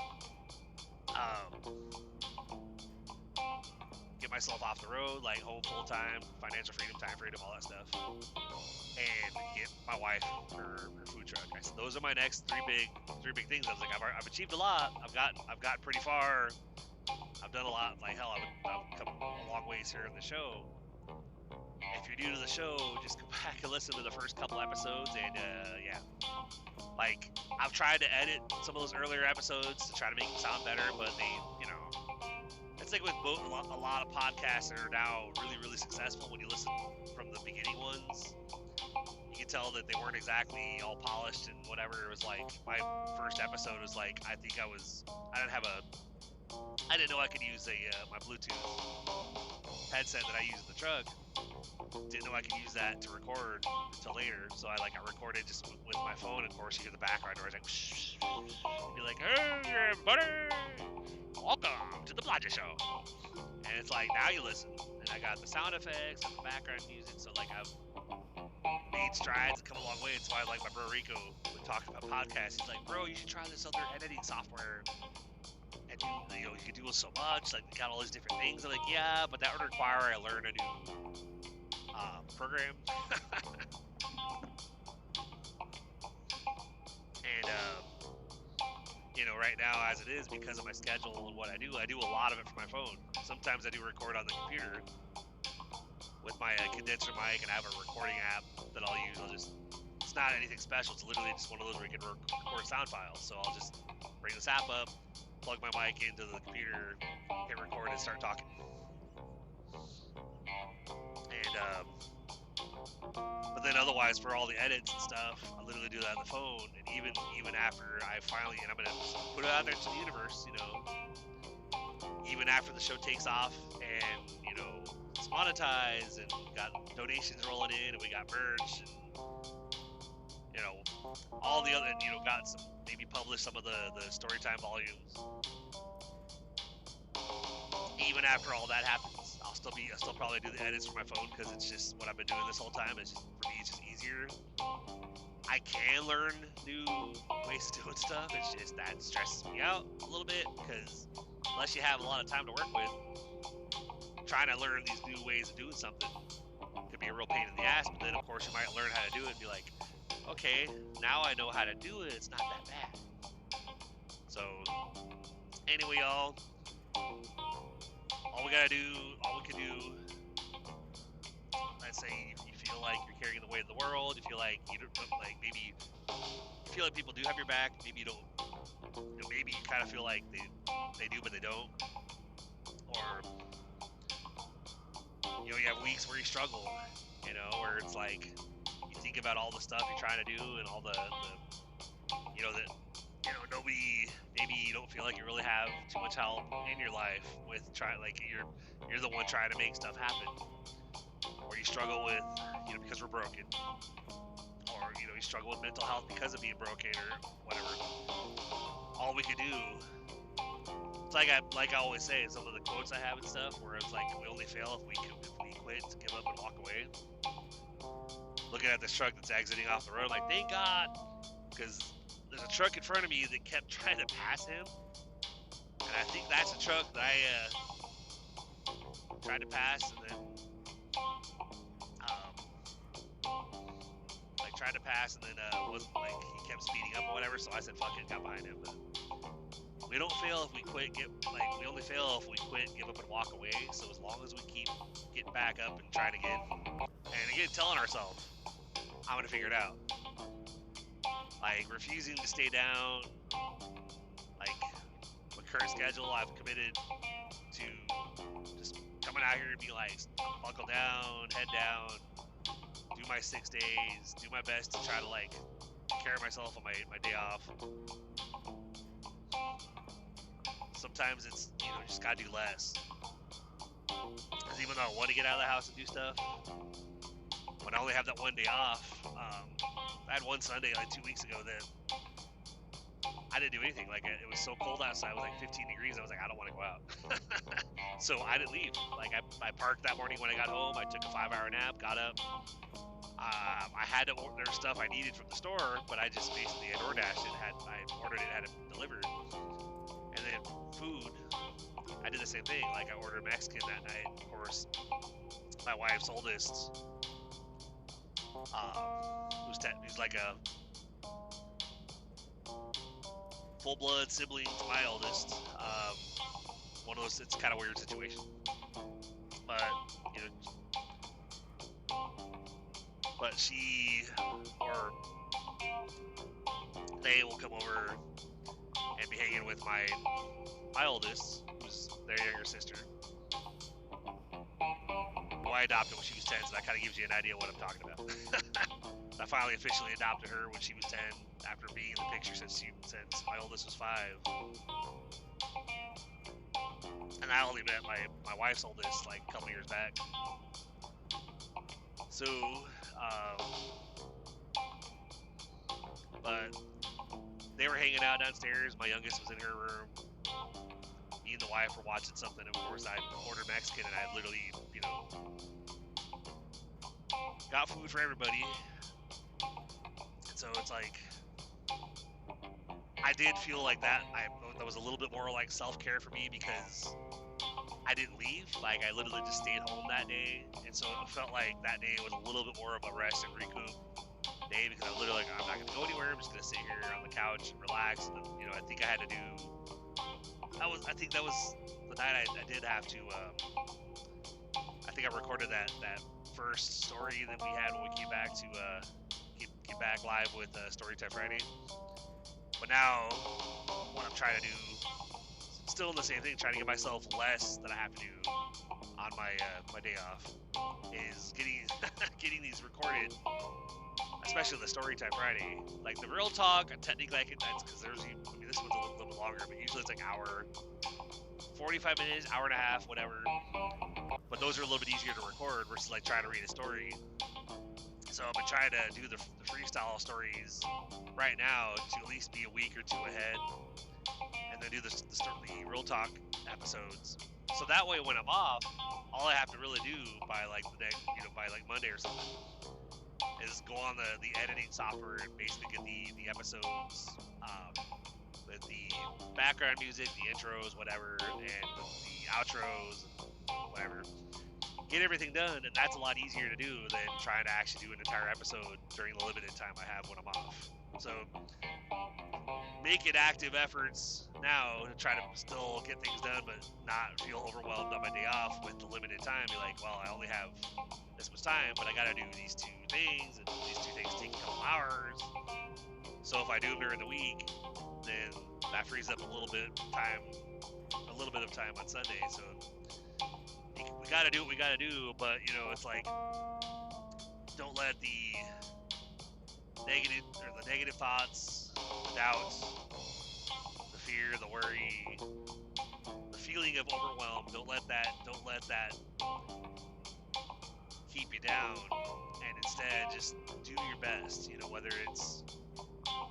Get myself off the road, like home full time, financial freedom, time freedom, all that stuff, and get my wife her food truck. I said those are my next three big things. I was like, I've achieved a lot. I've gotten pretty far. I've done a lot. Like hell, I've come a long ways here in the show. If you're new to the show, just go back and listen to the first couple episodes, and yeah, like I've tried to edit some of those earlier episodes to try to make them sound better, but they, you know, it's like with a lot of podcasts that are now really successful. When you listen from the beginning ones, you can tell that they weren't exactly all polished and whatever. It was like my first episode was like, I didn't know I could use my Bluetooth headset that I use in the truck. Didn't know I could use that to record until later, so I recorded just with my phone. And of course, you hear the background noise, like, shh, be like, hey everybody, welcome to the Blodgett Show. And it's like, now you listen, and I got the sound effects and the background music, so like I've made strides and come a long way. It's why like my bro Rico would talk about podcasts. He's like, bro, you should try this other editing software. And you know, you can do so much, like got all these different things. I'm like, yeah, but that would require I learn a new program. And you know, right now as it is, because of my schedule and what I do a lot of it from my phone. Sometimes I do record on the computer with my condenser mic, and I have a recording app that I'll use. It's not anything special. It's literally just one of those where you can record sound files. So I'll just bring this app up, plug my mic into the computer, hit record, and start talking. And but then otherwise, for all the edits and stuff, I literally do that on the phone. And even after I finally, and I'm gonna put it out there to the universe, you know, even after the show takes off and, you know, it's monetized and we got donations rolling in and we got merch and, you know, all the other, you know, got some, maybe published some of the storytime volumes. Even after all that happens, I'll still probably do the edits from my phone, because it's just what I've been doing this whole time. It's just, for me, it's just easier. I can learn new ways of doing stuff. It's just that stresses me out a little bit, because unless you have a lot of time to work with, trying to learn these new ways of doing something could be a real pain in the ass. But then, of course, you might learn how to do it and be like, okay, now I know how to do it. It's not that bad. So, anyway, y'all. All we can do, let's say you feel like you're carrying the weight of the world, you feel like maybe you feel like people do have your back, maybe you don't maybe you kind of feel like they do, but they don't. Or, you have weeks where you struggle, where it's like you think about all the stuff you're trying to do and all the nobody, maybe you don't feel like you really have too much help in your life with you're the one trying to make stuff happen. Or you struggle with, because we're broken. Or, you struggle with mental health because of being broken or whatever. All we could do, it's like I always say, some of the quotes I have and stuff, where it's like, we only fail if we quit, give up, and walk away. Looking at this truck that's exiting off the road, like, thank God, because there's a truck in front of me that kept trying to pass him, and I think that's a truck that I tried to pass, and then tried to pass, and then wasn't, like, he kept speeding up or whatever, so I said fuck it, got behind him. But we don't fail if we quit, we only fail if we quit, give up, and walk away. So as long as we keep getting back up and trying again, and again telling ourselves, I'm gonna figure it out, like refusing to stay down, like my current schedule, I've committed to just coming out here and be like, buckle down, head down, do my 6 days, do my best to try to like take care of myself on my day off. Sometimes it's, just gotta do less. Because even though I want to get out of the house and do stuff, when I only have that one day off, I had one Sunday like 2 weeks ago that I didn't do anything. Like, it was so cold outside, it was like 15 degrees, I was like, I don't want to go out. So I didn't leave. Like, I parked that morning when I got home, I took a 5-hour nap, got up. I had to order stuff I needed from the store, but I just basically had DoorDashed it, I ordered it, had it delivered. And then food, I did the same thing. Like, I ordered Mexican that night. Of course, my wife's oldest, who's like a full-blood sibling to my oldest. One of those, it's kind of weird situation. But, but she, or they will come over and be hanging with my oldest, who's their younger sister, who I adopted when she was 10, so that kind of gives you an idea of what I'm talking about. I finally officially adopted her when she was 10, after being in the picture since my oldest was 5. And I only met my wife's oldest like a couple years back. So, but they were hanging out downstairs. My youngest was in her room. Me and the wife were watching something. And of course, I ordered Mexican, and I literally, got food for everybody. And so it's like, I did feel like that was a little bit more like self-care for me, because I didn't leave. Like, I literally just stayed home that day, and so it felt like that day was a little bit more of a rest and recoup day, because I'm literally like, I'm not gonna go anywhere. I'm just gonna sit here on the couch and relax. And I think I had to do. I think that was the night I did have to. I think I recorded that first story that we had when we came back to get back live with Storytime Friday. But now, what I'm trying to do, still the same thing, trying to get myself less that I have to do on my day off, is getting these recorded, especially the Storytime Friday. Like the Real Talk, technically I can, that's because this one's a little bit longer, but usually it's like hour, 45 minutes, hour and a half, whatever. But those are a little bit easier to record versus like trying to read a story. So I've been trying to do the freestyle stories right now to at least be a week or two ahead, and then do the Real Talk episodes. So that way, when I'm off, all I have to really do by like the next, by like Monday or something, is go on the editing software and basically get the episodes with the background music, the intros, whatever, and the outros, and whatever. Get everything done, and that's a lot easier to do than trying to actually do an entire episode during the limited time I have when I'm off. So, making active efforts now to try to still get things done, but not feel overwhelmed on my day off with the limited time. Be like, well, I only have this much time, but I gotta do these 2 things, and these 2 things take a couple hours. So if I do them during the week, then that frees up a little bit of time on Sunday. So we gotta do what we gotta do, but it's like, don't let the negative thoughts, the doubts, the fear, the worry, the feeling of overwhelm, don't let that keep you down, and instead just do your best. Whether it's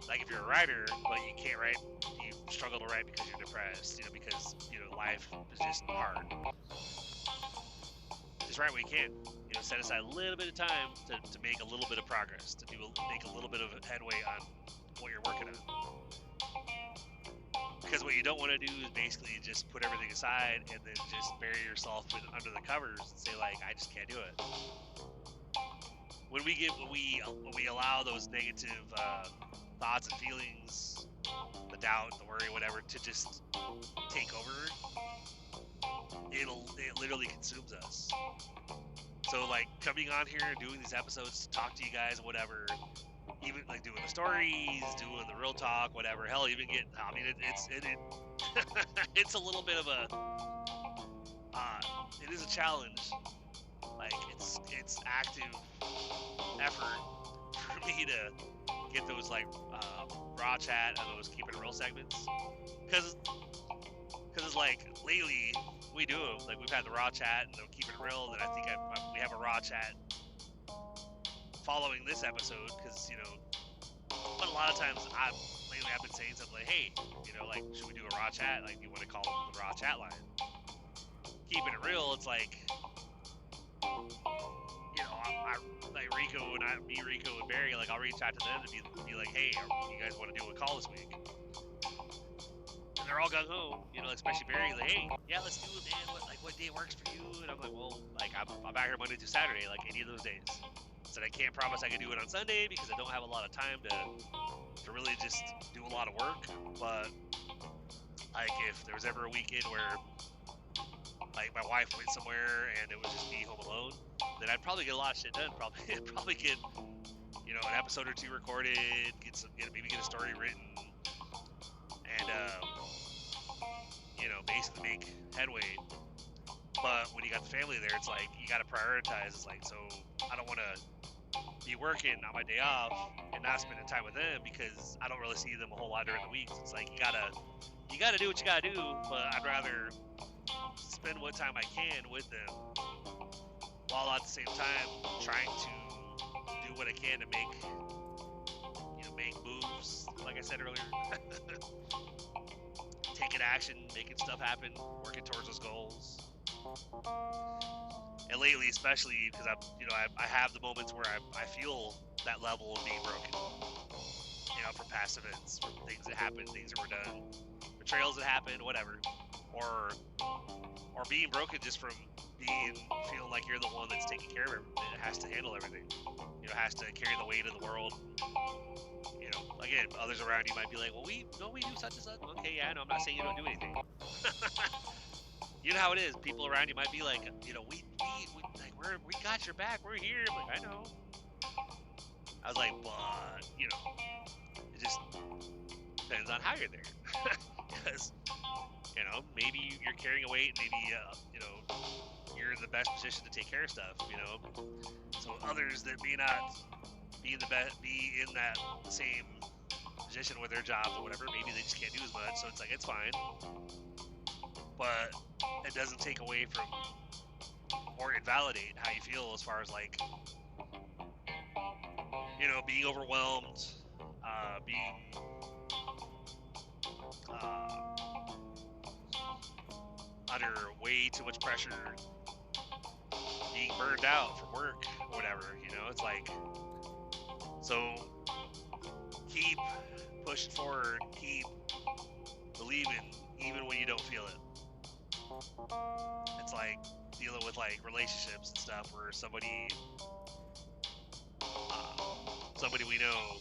like if you're a writer but you can't write, you struggle to write because you're depressed, because life is just hard. Just write what you can. Set aside a little bit of time to make a little bit of progress, to make a little bit of headway on what you're working on. Because what you don't want to do is basically just put everything aside and then just bury yourself under the covers and say, like, I just can't do it. When we allow those negative thoughts and feelings, the doubt, the worry, whatever, to just take over, it literally consumes us. So, like, coming on here and doing these episodes to talk to you guys, whatever, even like doing the stories, doing the real talk, whatever, hell, even it's a little bit of it is a challenge. Like, it's active effort for me to get those, like, raw chat and those keep it real segments, because it's like, lately we do them. Like, we've had the raw chat and the keep it real, and I think we have a raw chat following this episode, because but a lot of times lately I've been saying something like, hey, like, should we do a raw chat? Like, you want to call it the raw chat line? Keeping it real, it's like, I like Rico and Barry, like, I'll reach out to them and be like, hey, you guys want to do a call this week? And they're all gung ho, especially Barry, like, hey, yeah, let's do it, man. What day works for you? And I'm like, well, like, I'm back here Monday through Saturday, like, any of those days. Said I can't promise I can do it on Sunday because I don't have a lot of time to really just do a lot of work. But, like, if there was ever a weekend where, like, my wife went somewhere and it was just me home alone, then I'd probably get a lot of shit done. Probably get, an episode or two recorded, maybe get a story written, and basically make headway. But when you got the family there, it's like, you got to prioritize. It's like, so I don't want to be working on my day off and not spending time with them because I don't really see them a whole lot during the week. So it's like, you gotta do what you gotta do, but I'd rather spend what time I can with them, while at the same time trying to do what I can to make moves, like I said earlier. Taking action, making stuff happen, working towards those goals. And lately, especially, because I have the moments where I feel that level of being broken. From past events, from things that happened, things that were done, betrayals that happened, whatever. Or being broken just from feeling like you're the one that's taking care of everything, that has to handle everything. Has to carry the weight of the world. Again, others around you might be like, well, we do such and such. Okay, yeah, no, I'm not saying you don't do anything. You know how it is. People around you might be like, we got your back. We're here. I'm like, I know. I was like, but it just depends on how you're there. Because maybe you're carrying a weight, and maybe you're in the best position to take care of stuff. So others that may not be in that same position with their jobs or whatever, maybe they just can't do as much. So it's like, it's fine. But it doesn't take away from or invalidate how you feel as far as, like, being overwhelmed, being under way too much pressure, being burned out from work, or whatever. It's like, so keep pushing forward, keep believing, even when you don't feel it. It's like dealing with, like, relationships and stuff where somebody we know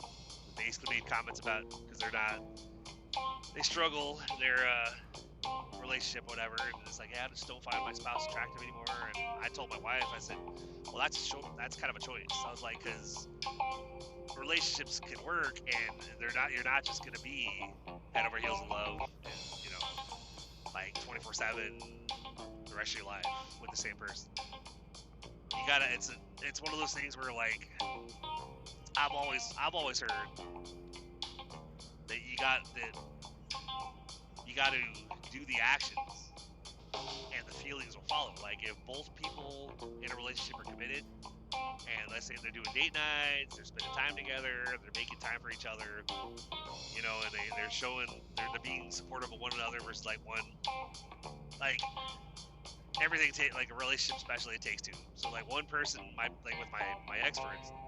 basically made comments about, because they struggle in their relationship, whatever, and it's like, yeah, I just don't find my spouse attractive anymore. And I told my wife, I said, well, that's kind of a choice. I was like, because relationships can work, and you're not just going to be head over heels in love, and, you know, like 24/7 the rest of your life with the same person. You gotta. It's one of those things where, like, I've always heard that you got to do the actions and the feelings will follow. Like, if both people in a relationship are committed, and let's say they're doing date nights, they're spending time together, they're making time for each other, you know, and they're showing they're being supportive of one another versus like one, like, everything like a relationship, especially, it takes two. So like one person, like with my ex, for instance,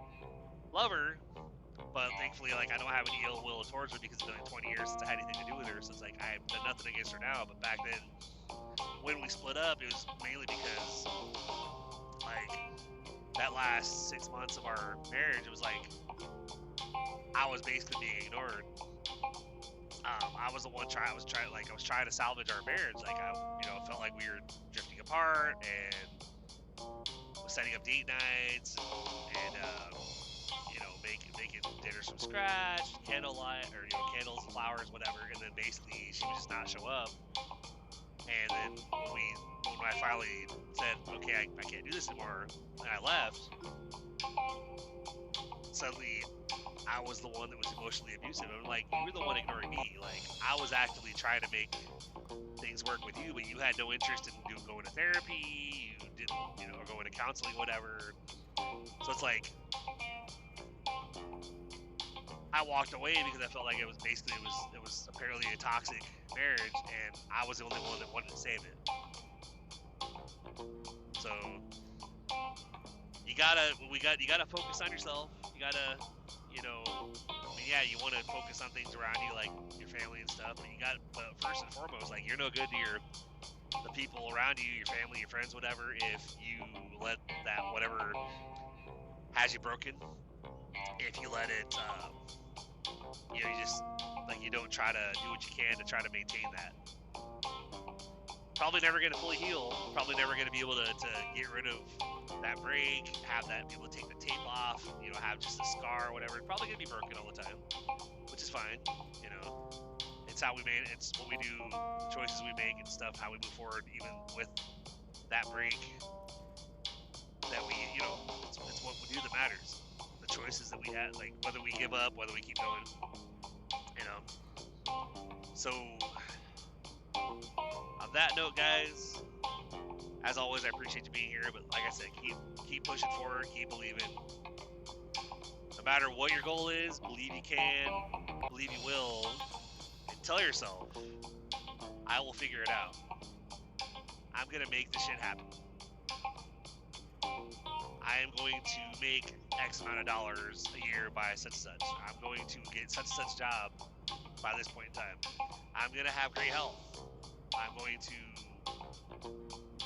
love her, but thankfully, like, I don't have any ill will towards her because it's been like 20 years since I had anything to do with her. So it's like I've done nothing against her now. But back then, when we split up, it was mainly because, like, that last 6 months of our marriage, it was like I was basically being ignored. I was the one I was trying to salvage our marriage. Like, I, you know, felt like we were drifting apart, and was setting up date nights, and you know, making dinners from scratch, candlelight, or, you know, candles, flowers, whatever. And then basically she would just not show up. And then when I finally said, okay, I can't do this anymore, and I left, suddenly I was the one that was emotionally abusive. I'm like, you were the one ignoring me. Like, I was actively trying to make things work with you, but you had no interest in going to therapy. You didn't, you know, or going to counseling, whatever. So it's like, I walked away because I felt like it was apparently a toxic marriage, and I was the only one that wanted to save it. So you gotta focus on yourself. You gotta, you know, I mean, yeah, you want to focus on things around you, like your family and stuff, but first and foremost, like, you're no good to the people around you, your family, your friends, whatever, if you let that whatever has you broken, if you let it, you know, you just, like, you don't try to do what you can to try to maintain that. Probably never going to fully heal. Probably never going to be able to get rid of that break, have that, be able to take the tape off, you know, have just a scar or whatever. Probably going to be broken all the time, which is fine. You know, it's how we made it. It's what we do, choices we make and stuff, how we move forward, even with that break that we, you know, it's what we do that matters. The choices that we had, like, whether we give up, whether we keep going, you know. So, on that note, guys, as always, I appreciate you being here. But like I said, keep pushing forward, keep believing. No matter what your goal is, believe you can, believe you will, and tell yourself, I will figure it out. I'm gonna make this shit happen. I am going to make X amount of dollars a year by such and such. I'm going to get such and such job by this point in time. I'm gonna have great health. I'm going to,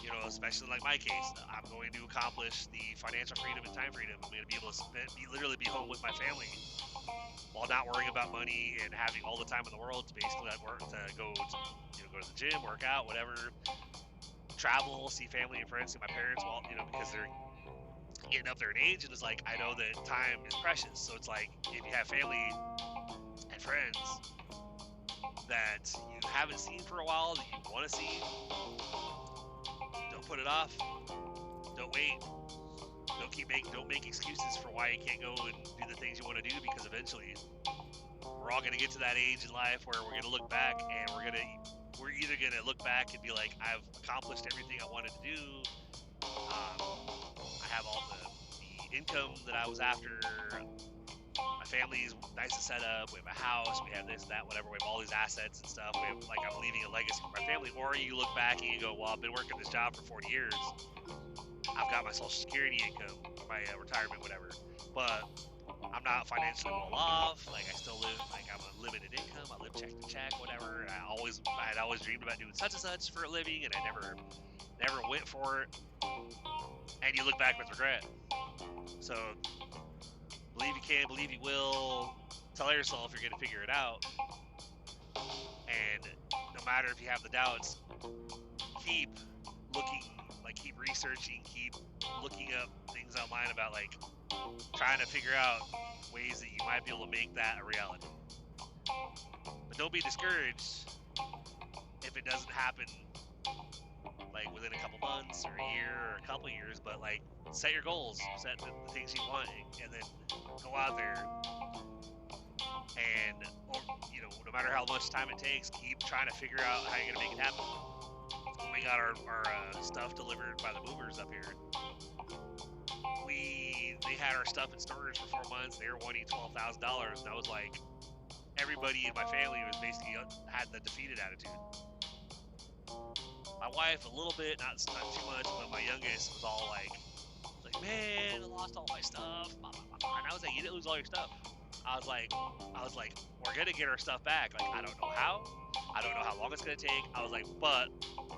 you know, especially like my case, I'm going to accomplish the financial freedom and time freedom. I'm going to be able to literally be home with my family while not worrying about money and having all the time in the world to basically go to the gym, work out, whatever, travel, see family and friends, see my parents, while, you know, because they're getting up there in age, and it's like, I know that time is precious. So it's like, if you have family and friends that you haven't seen for a while, that you want to see, don't put it off. Don't wait. Don't make excuses for why you can't go and do the things you want to do, because eventually we're all going to get to that age in life where we're going to look back, and we're either going to look back and be like, I've accomplished everything I wanted to do. I have all the income that I was after. My family's nice to set up. We have a house. We have this, that, whatever. We have all these assets and stuff. We have, like, I'm leaving a legacy for my family. Or you look back and you go, well, I've been working this job for 40 years. I've got my Social Security income, my retirement, whatever. But I'm not financially well off. Like, I still live, like, I'm a limited income. I live check to check, whatever. I'd always dreamed about doing such and such for a living, and I never went for it. And you look back with regret. So, believe you can, believe you will. Tell yourself you're going to figure it out. And no matter if you have the doubts, keep looking, like, keep researching, keep looking up things online about, like, trying to figure out ways that you might be able to make that a reality. But don't be discouraged if it doesn't happen like within a couple months or a year or a couple years. But like, set your goals, set the things you want, and then go out there and, or, you know, no matter how much time it takes, keep trying to figure out how you're gonna make it happen. When we got our stuff delivered by the movers up here, they had our stuff in storage for 4 months. They were wanting $12,000, and I was like, everybody in my family was basically had the defeated attitude. My wife a little bit, not too much, but my youngest was all like, man, I lost all my stuff. And I was like, you didn't lose all your stuff. I was like, we're gonna get our stuff back. Like, I don't know how. I don't know how long it's gonna take. I was like, but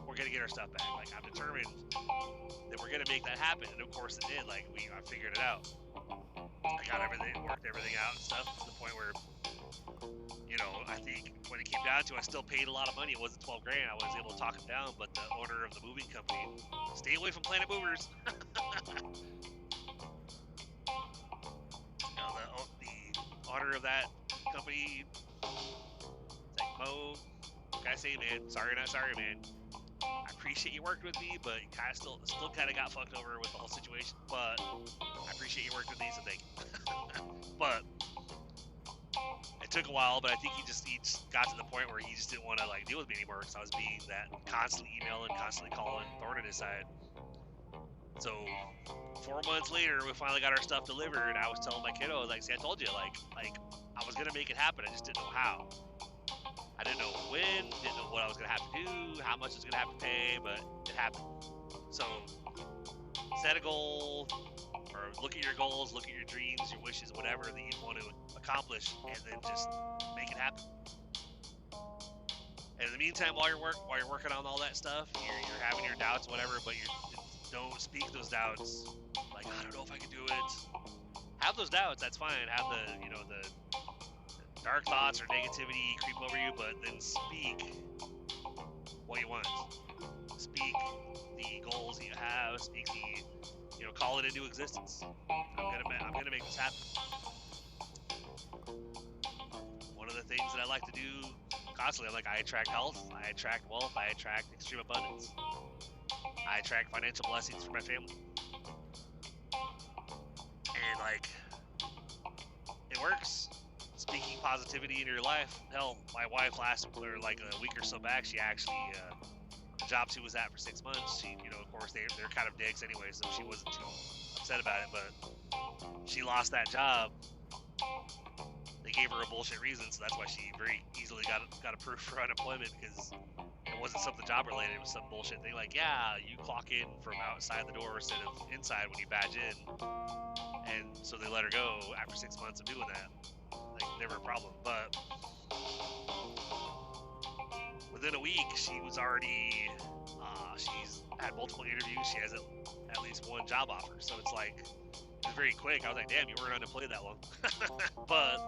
we're gonna get our stuff back. Like, I'm determined that we're gonna make that happen. And of course it did. Like, I figured it out. I got everything, worked everything out and stuff to the point where, you know, I think when it came down to it, I still paid a lot of money. It wasn't 12 grand. I was able to talk him down, but the owner of the moving company, stay away from Planet Movers. You know, the owner of that company, it's like, Mo, what can I say, man? Sorry, not sorry, man. I appreciate you worked with me, but you kind of still kind of got fucked over with the whole situation. But I appreciate you worked with me, so thank you. But it took a while, but I think he just got to the point where he just didn't want to like deal with me anymore, because I was being that constantly emailing, constantly calling, thorn in his side. So 4 months later, we finally got our stuff delivered. I was telling my kiddo, I was like, see, I told you, like I was gonna make it happen. I just didn't know how. I didn't know when, didn't know what I was gonna have to do, how much I was gonna have to pay, but it happened. So set a goal, or look at your goals, look at your dreams, your wishes, whatever that you want to accomplish, and then just make it happen. And in the meantime, while you're working on all that stuff, you're having your doubts, whatever, but don't speak those doubts. Like, I don't know if I can do it. Have those doubts, that's fine. Have the dark thoughts or negativity creep over you, but then speak what you want. Speak the goals that you have. Speak the, call it into existence. I'm gonna make this happen. One of the things that I like to do constantly, I attract health, I attract wealth, I attract extreme abundance. I attract financial blessings for my family. And it works. Speaking positivity into your life. Hell, my wife last a week or so back, she actually the job she was at for 6 months, she, of course they're kind of dicks anyway, so she wasn't too upset about it, but she lost that job. They gave her a bullshit reason, so that's why she very easily got approved for unemployment, because it wasn't something job related. It was some bullshit thing like, yeah, you clock in from outside the door instead of inside when you badge in, and so they let her go after 6 months of doing that. Never a problem. But within a week, she was already she's had multiple interviews. She has at least one job offer, so it's very quick. I was like, damn, you weren't unemployed that long. But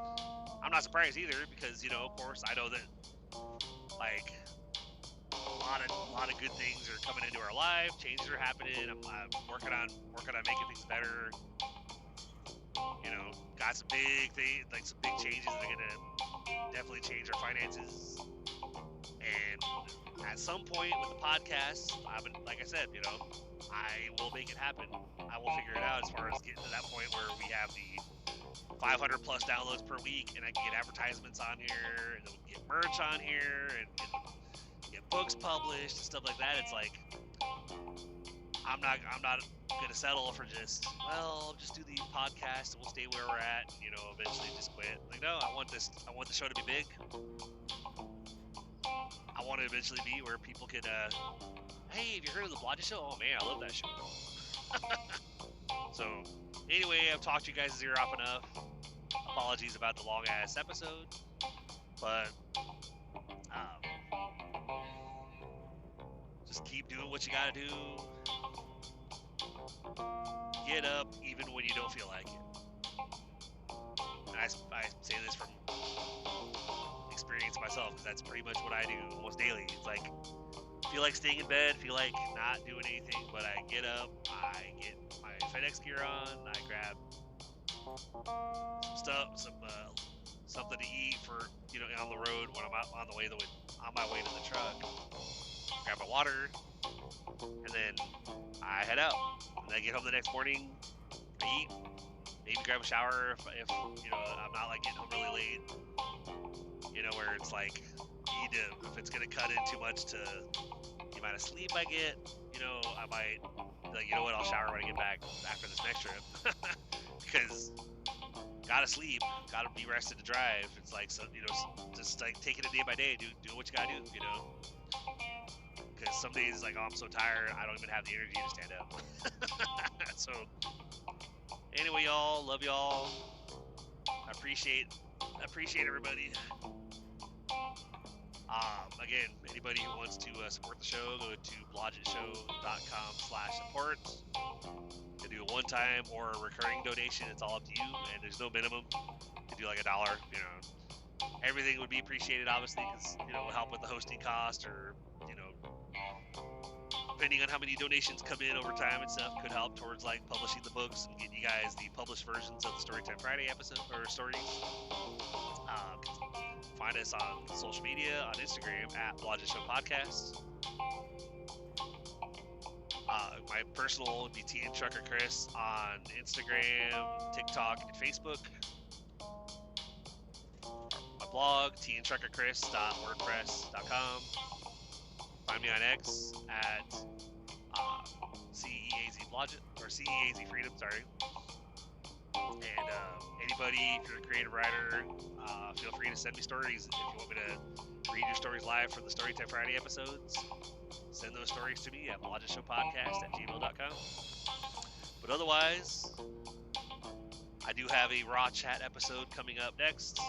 I'm not surprised either, because of course I know that a lot of good things are coming into our life. Changes are happening. I'm working on making things better. Got some big things, some big changes that are gonna definitely change our finances. And at some point with the podcast, like I said, I will make it happen. I will figure it out as far as getting to that point where we have the 500 plus downloads per week, and I can get advertisements on here, and we can get merch on here, and get books published and stuff like that. It's I'm not gonna settle for just do the podcast and we'll stay where we're at, eventually just quit. No, I want the show to be big. I want to eventually be where people could hey, have you heard of the Blodgett Show? Oh man, I love that show. So anyway, I've talked to you guys' ear off enough. Apologies about the long ass episode, but just keep doing what you gotta do. Get up even when you don't feel like it. And I say this from experience myself, because that's pretty much what I do almost daily. It's feel like staying in bed, feel like not doing anything, but I get up, I get my FedEx gear on, I grab some stuff, some something to eat for, on the road when I'm out on my way to the truck. Grab my water, and then I head out. And then I get home the next morning, I eat, maybe grab a shower if I'm not like getting home really late. Where it's like you need to, if it's gonna cut in too much to the amount of sleep I get, I might be like, you know what, I'll shower when I get back after this next trip. Because gotta sleep, gotta be rested to drive. It's like, so, just like taking it day by day, do what you gotta do, Because some days it's like, oh, I'm so tired, I don't even have the energy to stand up. So, anyway, y'all, love y'all. I appreciate everybody. Again, anybody who wants to support the show, go to blodgetshow.com/support. You can do a one-time or a recurring donation. It's all up to you, and there's no minimum. You can do like $1. Everything would be appreciated, obviously, because it will help with the hosting cost, or depending on how many donations come in over time and stuff, could help towards like publishing the books and getting you guys the published versions of the Storytime Friday episode or stories. Find us on social media, on Instagram at Blodgett Show Podcast. My personal would be TN Trucker Chris on Instagram, TikTok, and Facebook. My blog, tntruckerchris.wordpress.com. Find me on X at CEAZ Blodgett, or CEAZ Freedom, sorry. And anybody, if you're a creative writer, feel free to send me stories. If you want me to read your stories live for the Storytime Friday episodes, send those stories to me at blodgettshowpodcast@gmail.com. But otherwise, I do have a Raw Chat episode coming up next.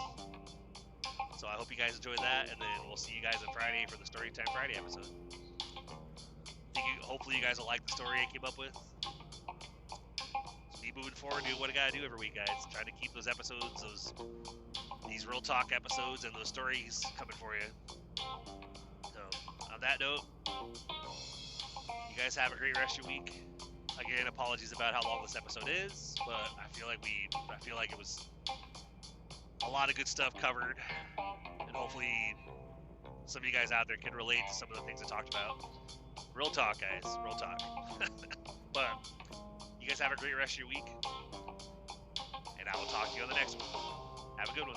So I hope you guys enjoy that, and then we'll see you guys on Friday for the Storytime Friday episode. Hopefully you guys will like the story I came up with. Keep moving forward, doing what I gotta do every week, guys. Trying to keep those episodes, these real talk episodes and those stories coming for you. So, on that note, you guys have a great rest of your week. Again, apologies about how long this episode is, but I feel like it was a lot of good stuff covered, and hopefully some of you guys out there can relate to some of the things I talked about. Real talk, guys, real talk. But you guys have a great rest of your week, and I will talk to you on the next one. Have a good one.